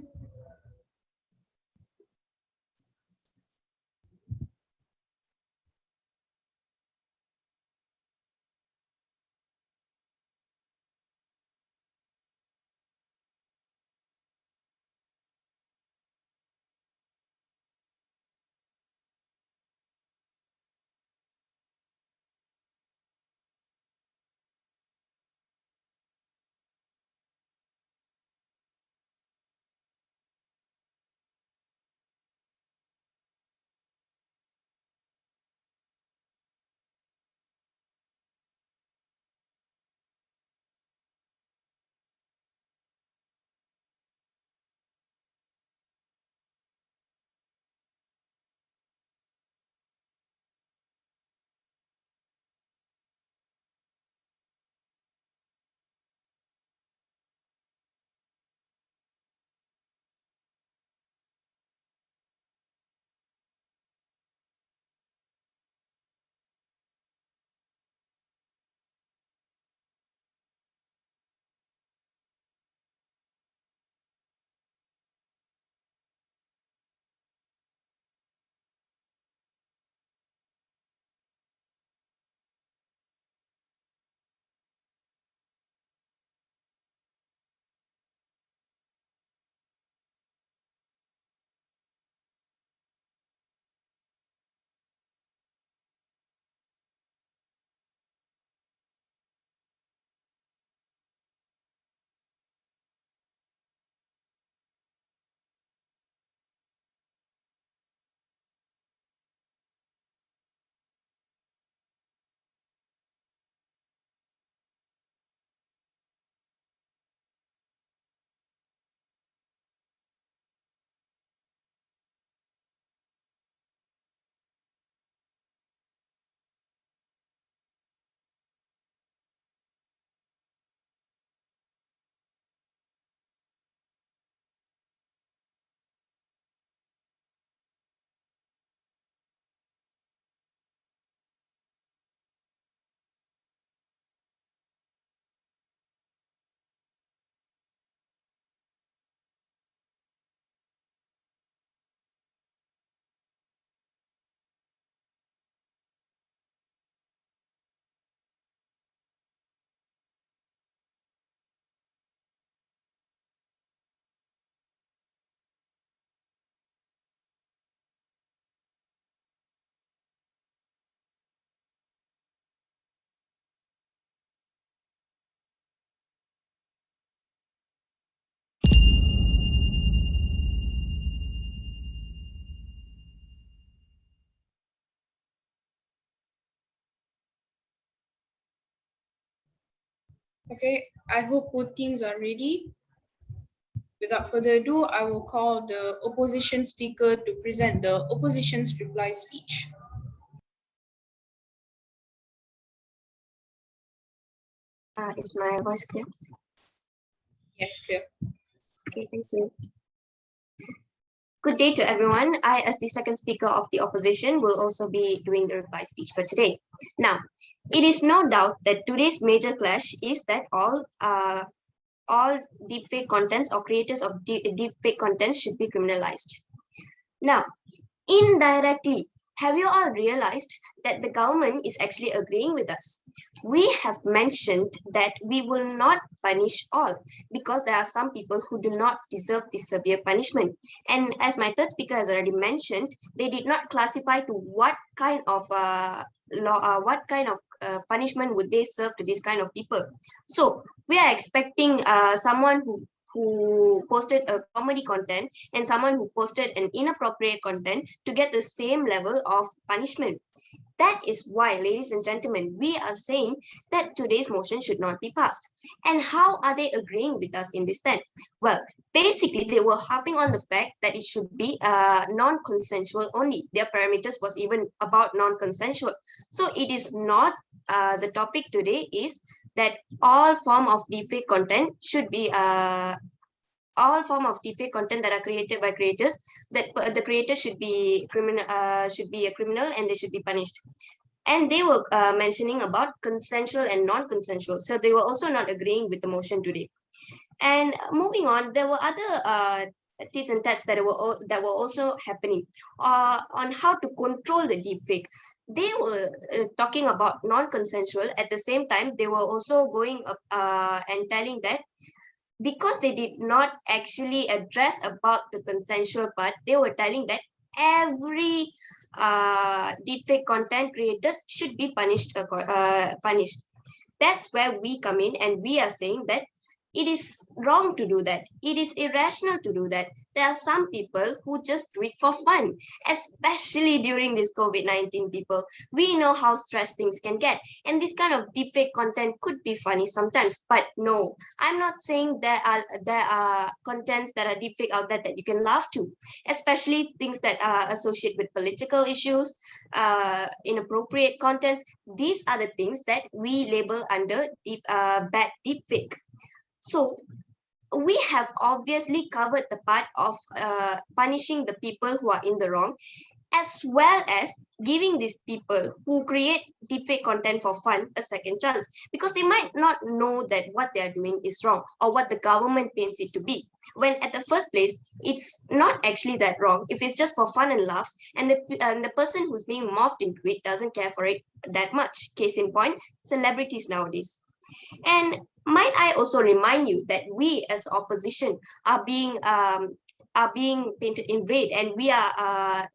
Okay, I hope both teams are ready. Without further ado, I will call the opposition speaker to present the opposition's reply speech. Is my voice clear? Yes, clear. Okay, thank you. Good day to everyone. I, as the second speaker of the opposition, will also be doing the reply speech for today. Now, it is no doubt that today's major clash is that all deepfake contents or creators of deepfake contents should be criminalized. Now, indirectly, have you all realized that the government is actually agreeing with us? We have mentioned that we will not punish all because there are some people who do not deserve this severe punishment. And as my third speaker has already mentioned, they did not classify to what kind of punishment would they serve to this kind of people. So we are expecting someone who posted a comedy content and someone who posted an inappropriate content to get the same level of punishment. That is why, ladies and gentlemen, we are saying that today's motion should not be passed. And how are they agreeing with us in this then? Well, basically, they were harping on the fact that it should be non-consensual only. Their parameters was even about non-consensual. So it is not, the topic today is that all form of deepfake content should be all form of deepfake content that are created by creators, that the creator should be a criminal and they should be punished. And they were mentioning about consensual and non-consensual, so they were also not agreeing with the motion today. And moving on, there were other tits and tats that were also happening on how to control the deepfake. They were talking about non-consensual. At the same time, they were also going up and telling that because they did not actually address about the consensual part, they were telling that every deepfake content creators should be punished. Punished. That's where we come in, and we are saying that it is wrong to do that. It is irrational to do that. There are some people who just do it for fun, especially during this COVID-19 people. We know how stressed things can get. And this kind of deepfake content could be funny sometimes, but no, I'm not saying there are contents that are deepfake out there that you can laugh to, especially things that are associated with political issues, inappropriate contents. These are the things that we label under bad deepfake. So we have obviously covered the part of punishing the people who are in the wrong, as well as giving these people who create deepfake content for fun a second chance, because they might not know that what they are doing is wrong or what the government paints it to be, when at the first place it's not actually that wrong if it's just for fun and laughs, and the person who's being morphed into it doesn't care for it that much. Case in point, celebrities nowadays. And might I also remind you that we as opposition are being painted in red, and we are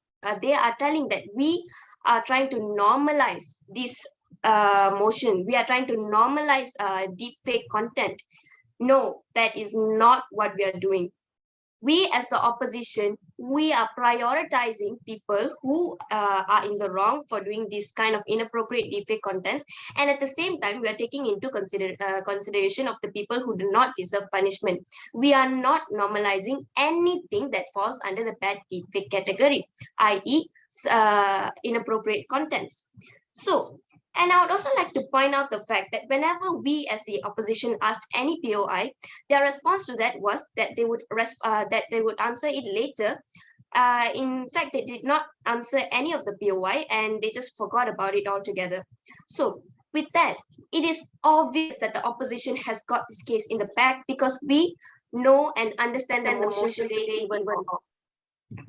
they are telling that we are trying to normalize this motion. We are trying to normalize deep fake content. No, that is not what we are doing. We as the opposition, we are prioritizing people who are in the wrong for doing this kind of inappropriate deepfake contents, and at the same time we are taking into consideration of the people who do not deserve punishment. We are not normalizing anything that falls under the bad deepfake category, i.e. Inappropriate contents. So, and I would also like to point out the fact that whenever we as the opposition asked any POI, their response to that was that they would answer it later. In fact, they did not answer any of the POI and they just forgot about it altogether. So with that, it is obvious that the opposition has got this case in the bag, because we know and understand the motion today even more.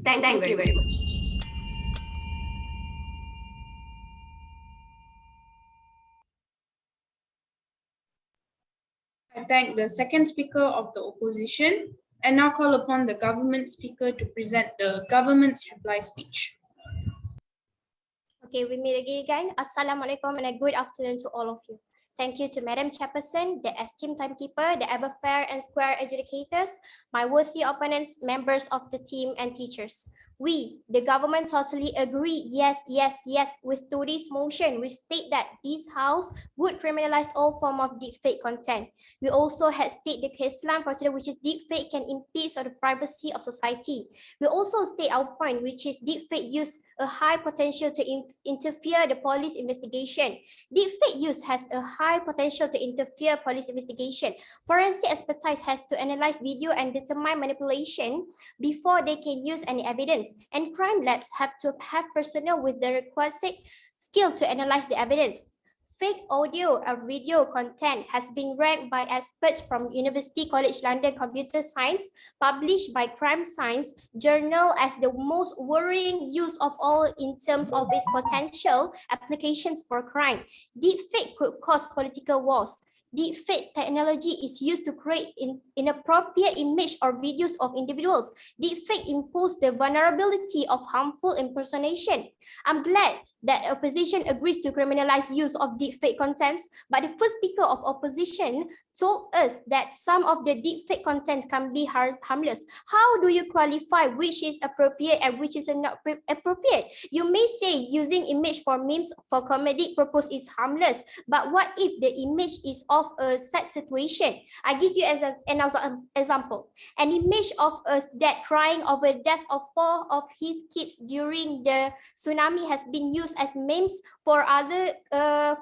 Thank you very much. I thank the second speaker of the opposition and now call upon the government speaker to present the government's reply speech. Okay, we meet again. Assalamualaikum and a good afternoon to all of you. Thank you to Madam Chairperson, the esteemed timekeeper, the ever fair and square adjudicators, my worthy opponents, members of the team, and teachers. We, the government, totally agree, yes, yes, yes, with today's motion, which state that this House would criminalize all form of deepfake content. We also had state the case line for today, which is deepfake can impede on the privacy of society. We also state our point, which is deepfake use a high potential to interfere the police investigation. Deepfake use has a high potential to interfere police investigation. Forensic expertise has to analyze video and determine manipulation before they can use any evidence. And crime labs have to have personnel with the requisite skill to analyze the evidence. Fake audio or video content has been ranked by experts from University College London Computer Science, published by Crime Science Journal as the most worrying use of all in terms of its potential applications for crime. Deepfake could cause political wars. Deepfake technology is used to create inappropriate image or videos of individuals. Deepfake imposes the vulnerability of harmful impersonation. I'm glad that opposition agrees to criminalize use of deepfake contents, but the first speaker of opposition told us that some of the deepfake content can be harmless. How do you qualify which is appropriate and which is not appropriate? You may say using image for memes for comedic purpose is harmless, but what if the image is of a sad situation? I give you as an example. An image of a dad crying over the death of 4 of his kids during the tsunami has been used as memes for other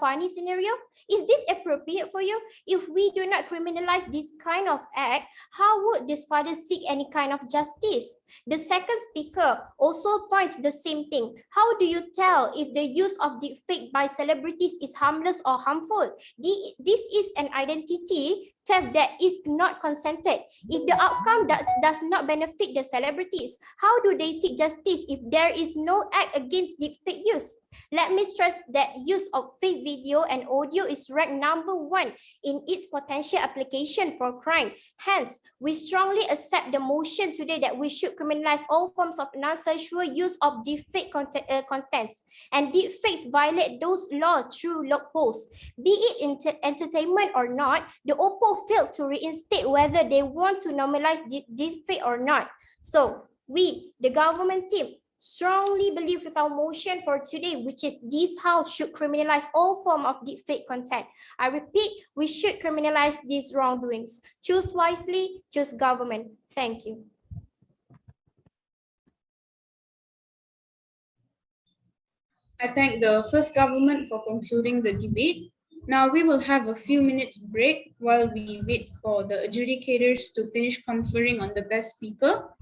funny scenario. Is this appropriate for you? If we do not criminalize this kind of act, how would this father seek any kind of justice? The second speaker also points the same thing. How do you tell if the use of deepfake by celebrities is harmless or harmful? This is an identity theft that is not consented. If the outcome does not benefit the celebrities, how do they seek justice if there is no act against deepfake use? Let me stress that use of fake video and audio is ranked #1 in its potential application for crime. Hence, we strongly accept the motion today that we should criminalize all forms of non-sexual use of deepfake contents. And deepfakes violate those laws through loopholes. Be it entertainment or not, the OPPO failed to reinstate whether they want to normalize deepfake or not. So, we, the government team, strongly believe with our motion for today, which is this House should criminalize all form of deepfake content. I repeat, we should criminalize these wrongdoings. Choose wisely, choose government. Thank you. I thank the first government for concluding the debate. Now we will have a few minutes break while we wait for the adjudicators to finish conferring on the best speaker.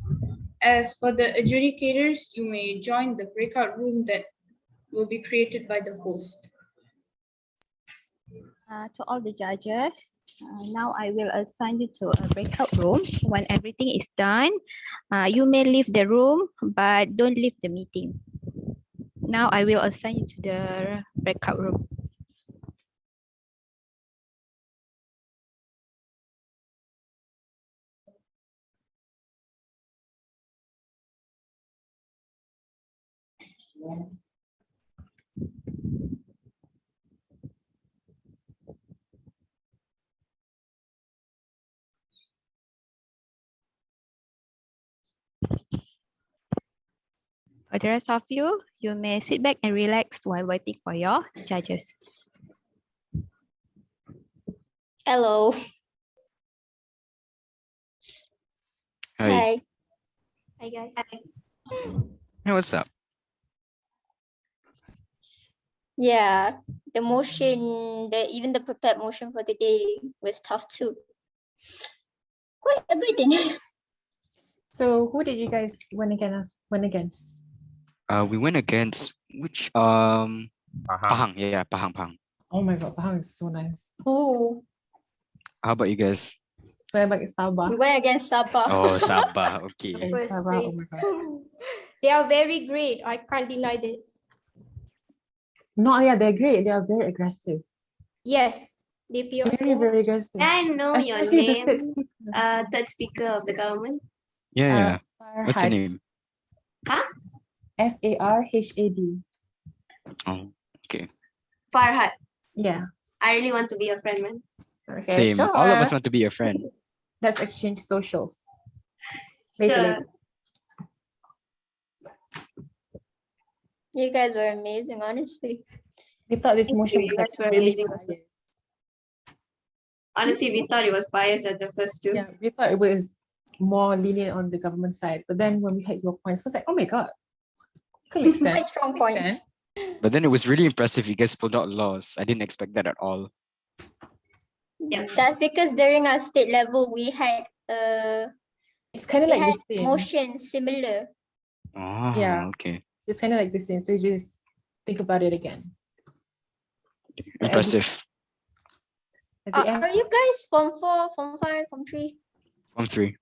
As for the adjudicators, you may join the breakout room that will be created by the host. To all the judges, now I will assign you to a breakout room. When everything is done, you may leave the room, but don't leave the meeting. Now I will assign you to the breakout room. For the rest of you, you may sit back and relax while waiting for your judges. Hello. Hi. Hi guys. Hey, what's up? Yeah, the motion, even the prepared motion for today was tough too. Quite a bit. So who did you guys win against? We went against which Pahang. Yeah, Pahang. Oh my god, Pahang is so nice. Oh, How about you guys? Where about Sabah? we went against Sabah. Oh, Sabah. Okay. Okay, First Sabah, oh place. my god. They are very great. I can't deny this. No, yeah, they're great. They are very aggressive. Yes, DPO. Very aggressive. I know your Especially the name, third speaker of the government. Yeah. What's your Farhad. name? Huh? Farhad. Oh, okay. Farhad. Yeah. I really want to be a friend, man. Okay, Same. All of us sure. want to be your friend. Let's exchange socials. Later, Sure. later. You guys were amazing, honestly. We thought this Thank motion you, was you like guys were really amazing also. biased. Honestly, we thought it was biased at the first two. Yeah, we thought it was more lenient on the government side, but then when we had your points, it was like, oh my god, could make sense. Quite strong Makes points. sense. But then it was really impressive. You guys pulled out laws. I didn't expect that at all. Yeah. That's because during our state level, we had It's kind of we like had the same. motions similar. Oh, Yeah. okay. It's kind of like the same. So you just think about it again. But Impressive. At the end, Are you guys Form 4, Form 5, Form 3? Form 3.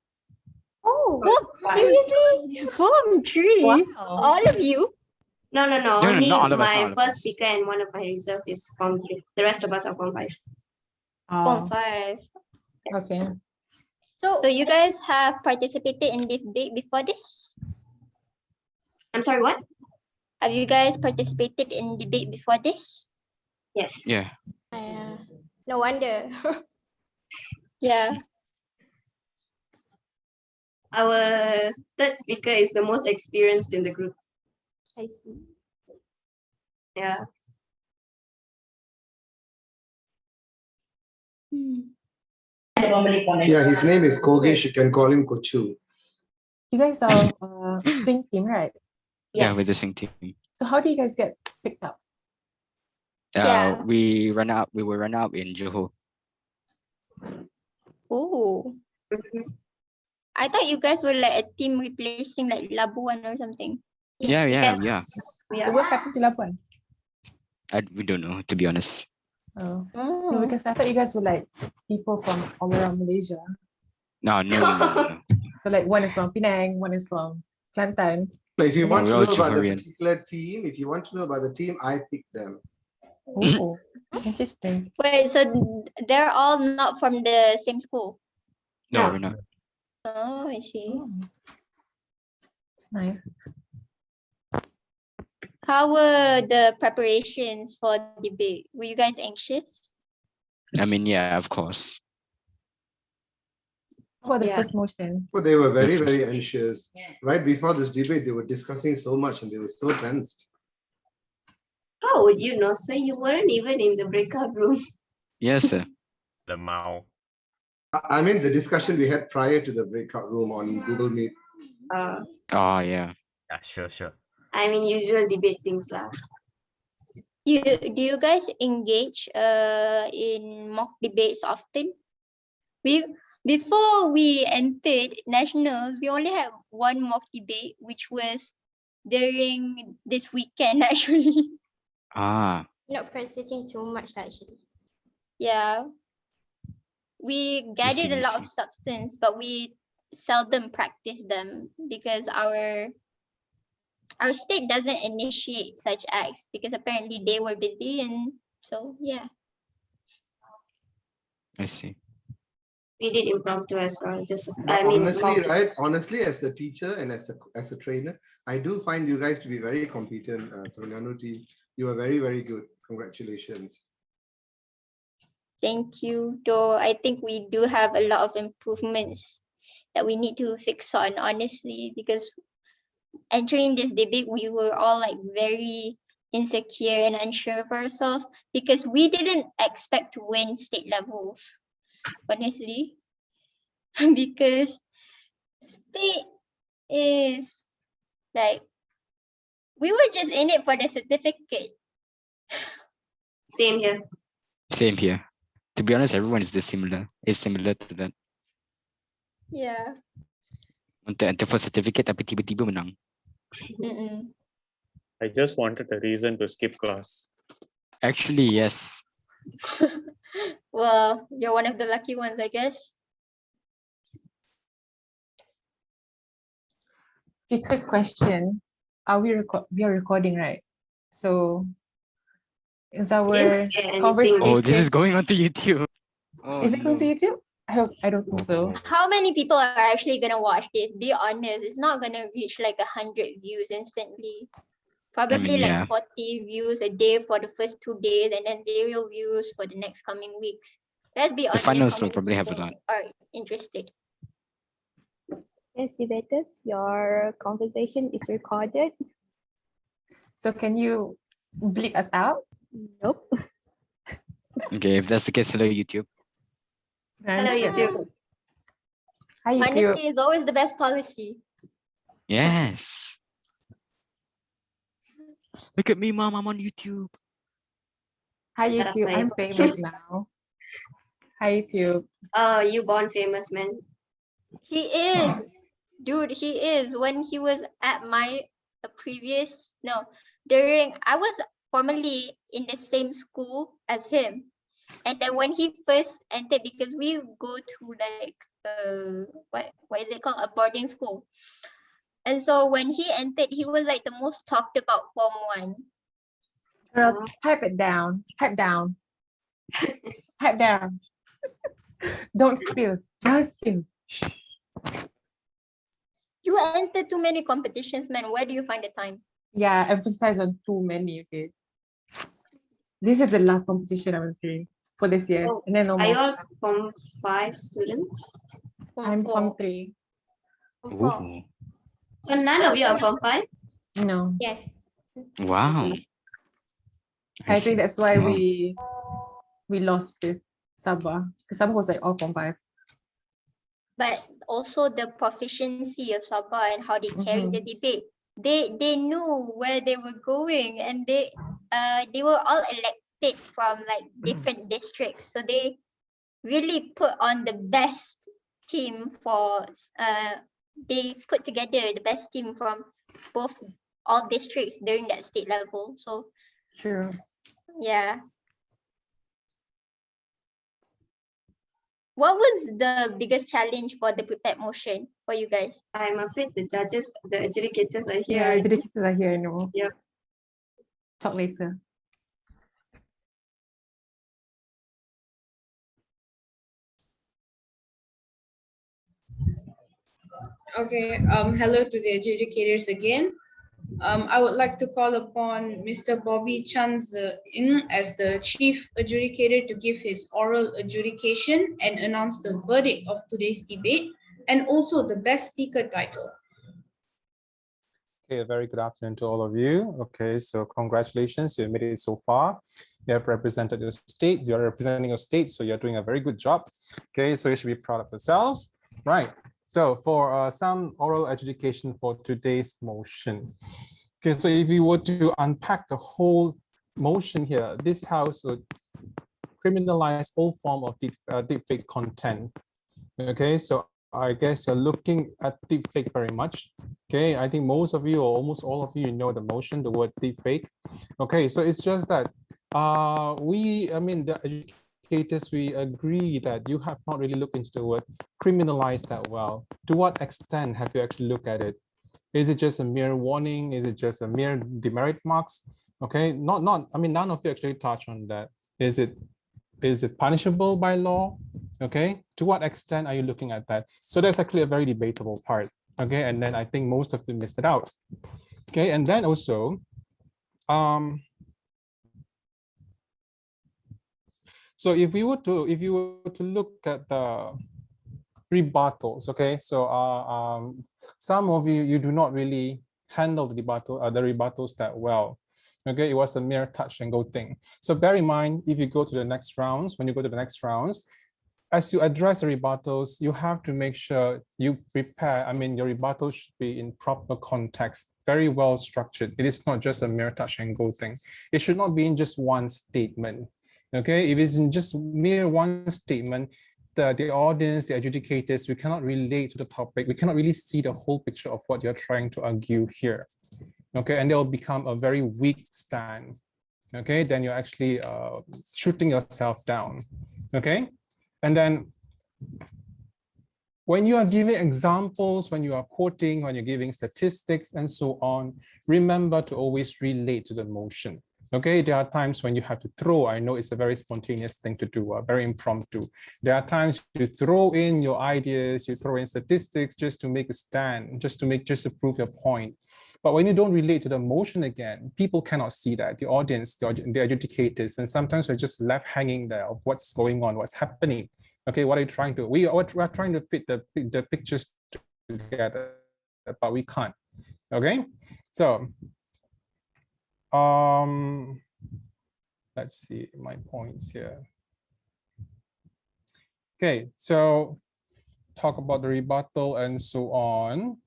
Oh, What? seriously? Form 3? wow. All of you? No, No, only not all of us, my not all of first us. speaker and one of my reserve is Form 3. The rest of us are Form 5. Form Oh, 5. okay. So you guys have participated in debate before this? I'm sorry, what? Have you guys participated in debate before this? Yes. Yeah. No wonder. Yeah. Our third speaker is the most experienced in the group. I see. Yeah. Yeah, his name is Kogesh. You can call him Kochu. You guys are swing team, right? Yeah, with the Yes. same team. So how do you guys get picked up? Yeah. We were run out in Johor. Oh. I thought you guys were like a team replacing like Labuan or something. Yeah. Yeah. So what happened to Labuan? We don't know, to be honest. Oh. Oh. No, because I thought you guys were like people from all around Malaysia. No. So like one is from Penang, one is from Kelantan. But if you want we're to all know about the Johorian. particular team, if you want to know about the team, I picked them. Oh, interesting. Wait, so they're all not from the same school? No, Yeah. we're not. Oh, I see. Oh. It's nice. How were the preparations for debate? Were you guys anxious? I mean, yeah, of course. How about the Yeah. first motion? But they were very, Different. very anxious. Right before this debate, they were discussing so much and they were so tensed. How would you know, sir? You weren't even in the breakout room. Yes, sir. The Mao. I mean, the discussion we had prior to the breakout room on Google Meet. Oh, yeah. Yeah, sure. I mean, usual debate things lah. Do you guys engage in mock debates often? Before we entered nationals, we only had one mock debate, which was during this weekend actually. Ah, Not practicing too much actually. Yeah. We gathered a lot of substance, but we seldom practice them because our state doesn't initiate such acts because apparently they were busy, and so yeah. I see. We did impromptu as well. Just But honestly, mock right? debates. Honestly, as a teacher and as a trainer, I do find you guys to be very competent. Terengganu team, you are very, very good. Congratulations. Thank you. Though I think we do have a lot of improvements that we need to fix on, honestly, because entering this debate, we were all like very insecure and unsure of ourselves because we didn't expect to win state levels, honestly, because state is like, we were just in it for the certificate. Same here. Same here. To be honest, everyone is similar to that. Yeah. Untuk enter for certificate tapi tiba-tiba menang. Mm-mm. I just wanted a reason to skip class. Actually, yes. Well, you're one of the lucky ones, I guess. Okay, quick question. Are we recording, right? So is our Didn't say anything. conversation? Oh, this is going on to YouTube. Oh, Is it going to no. YouTube? I don't think so. How many people are actually gonna watch this? Be honest, it's not gonna reach like 100 views instantly. Probably yeah. like 40 views a day for the first 2 days and then 0 views for the next coming weeks. Let's be honest. finals how will many probably have a people lot. Are interested. Yes, debaters, your conversation is recorded. So can you bleep us out? Nope. Okay, if that's the case, hello YouTube. Hello, YouTube. Hi, YouTube. Honesty is always the best policy. Yes. Look at me, mom. I'm on YouTube. Hi, Shut up, YouTube. I'm Syed. famous now. Hi, YouTube. Oh, you born famous, man. He is, dude, he is. When he was at my I was formerly in the same school as him. And then when he first entered, because we go to like what is it called? A boarding school. And so when he entered, he was like the most talked about Form 1. Girl, pipe it down. Pipe down. Pipe down. Don't spill. Don't spill. You enter too many competitions, man. Where do you find the time? Yeah, emphasize on too many, okay? This is the last competition I'm doing for this year. Oh, And then no Are you more. all from 5 students? I'm from four. 3. Form four. Ooh. So none of you are from 5? No. Yes. Wow. I think see. that's why Wow. we lost with Sabah. Because Sabah was like all from 5. But also the proficiency of Sabah and how they carry the debate. They knew where they were going, and they were all elected from like different districts. So they really put on the best team for they put together the best team from both all districts during that state level. So True. yeah. What was the biggest challenge for the prepared motion for you guys? I'm afraid the judges, the adjudicators are here. Yeah, already. educators are here, I know. Yep. Talk later. Okay, hello to the adjudicators again. I would like to call upon Mr. Bobby Chan-Ing as the chief adjudicator to give his oral adjudication and announce the verdict of today's debate and also the best speaker title. Okay, a very good afternoon to all of you. Okay, so congratulations, you made it so far. You have represented your state, you're representing your state, so you're doing a very good job. Okay, so you should be proud of yourselves. Right, so for some oral adjudication for today's motion. Okay, so if we were to unpack the whole motion here, this house would criminalize all form of deepfake content. Okay, so I guess you're looking at deepfake very much. Okay, I think most of you or almost all of you know the motion, the word deepfake. Okay, so it's just that the educators, we agree that you have not really looked into the word criminalize that well. To what extent have you actually looked at it? Is it just a mere warning? Is it just a mere demerit marks? Okay, none of you actually touch on that. Is it punishable by law? Okay, to what extent are you looking at that? So that's actually a very debatable part. Okay, and then I think most of you missed it out. Okay, and then also, so if you were to look at the rebuttals, okay, so some of you do not really handle the rebuttals that well. Okay, it was a mere touch and go thing. So bear in mind, if you go to the next rounds, when you go to the next rounds, as you address the rebuttals, you have to make sure you prepare. Your rebuttals should be in proper context, very well structured. It is not just a mere touch and go thing. It should not be in just one statement. Okay, if it's in just mere one statement, the audience, the adjudicators, we cannot relate to the topic. We cannot really see the whole picture of what you're trying to argue here. Okay, and they'll become a very weak stand. Okay, then you're actually shooting yourself down. Okay, and then when you are giving examples, when you are quoting, when you're giving statistics and so on, remember to always relate to the motion. Okay, there are times when you have to throw. I know it's a very spontaneous thing to do, very impromptu. There are times you throw in your ideas, you throw in statistics just to make a stand, just to prove your point. But when you don't relate to the motion again, people cannot see that, the audience, the adjudicators, and sometimes we're just left hanging there of what's going on, what's happening. Okay, what are you trying to, we're trying to fit the pictures together, but we can't. Okay, so Let's see my points here. Okay, so talk about the rebuttal and so on.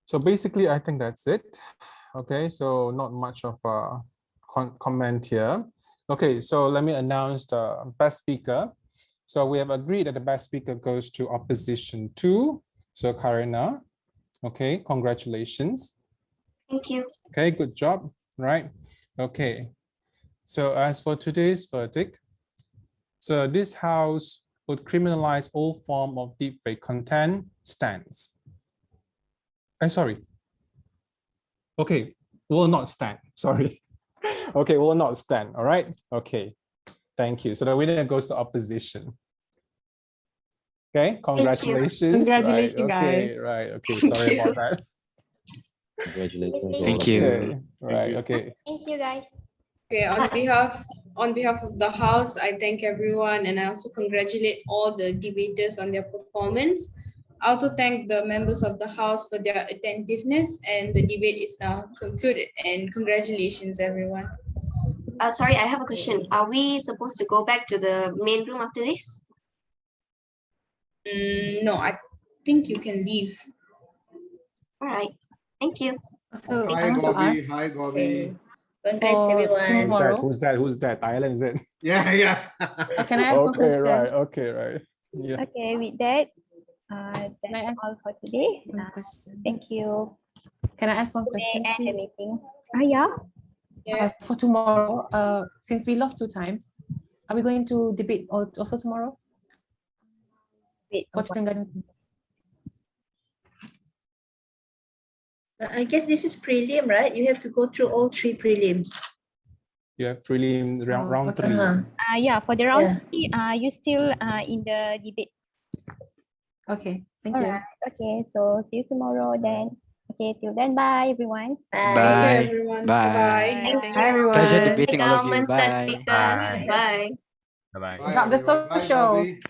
So basically, I think that's it. Okay, so not much of a comment here. Okay, so let me announce the best speaker. So we have agreed that the best speaker goes to opposition 2. So Karina, okay, congratulations. Thank you. Okay, good job, right? Okay, so as for today's verdict, so this house would criminalize all form of deepfake content stands. I'm sorry. Okay, will not stand, sorry. Okay, will not stand, all right? Okay, thank you. So the winner goes to opposition. Okay, congratulations. Congratulations, right, okay, guys. right, okay, Thank sorry you. about that. Thank Thank you. you. Okay, right, okay. Thank you, guys. Okay, on behalf of the House, I thank everyone and I also congratulate all the debaters on their performance. I also thank the members of the House for their attentiveness, and the debate is now concluded. And congratulations, everyone. Sorry, I have a question. Are we supposed to go back to the main room after this? No, I think you can leave. All right. Thank you. So Hi, I want to Bobby. ask Hi, Bobby. Congrats, for everyone. tomorrow. Who's that? Who's that? Thailand, is it? Yeah, yeah. Can I ask one Okay, question? right, okay, right. Yeah. Okay, with that, I that's ask all for today. one question? Thank you. Can I ask one We question, may end the please? meeting. Yeah. Yeah. For tomorrow, since we lost 2 times, are we going to debate also tomorrow? Wait, For Terengganu? I guess this is prelim, right? You have to go through all 3 prelims. You have prelim round okay. 3. Yeah, for the round Yeah. 3, you still in the debate. Okay, thank you. Alright, okay, so see you tomorrow then. Okay, till then, bye everyone. Thank you, Bye. everyone. Bye. Bye-bye. Hi, everyone. Pleasure Hi, debating all of you. government star Bye. speakers. Bye. Bye. Bye bye. Bye, Got the everyone. Bye, socials. Bobby.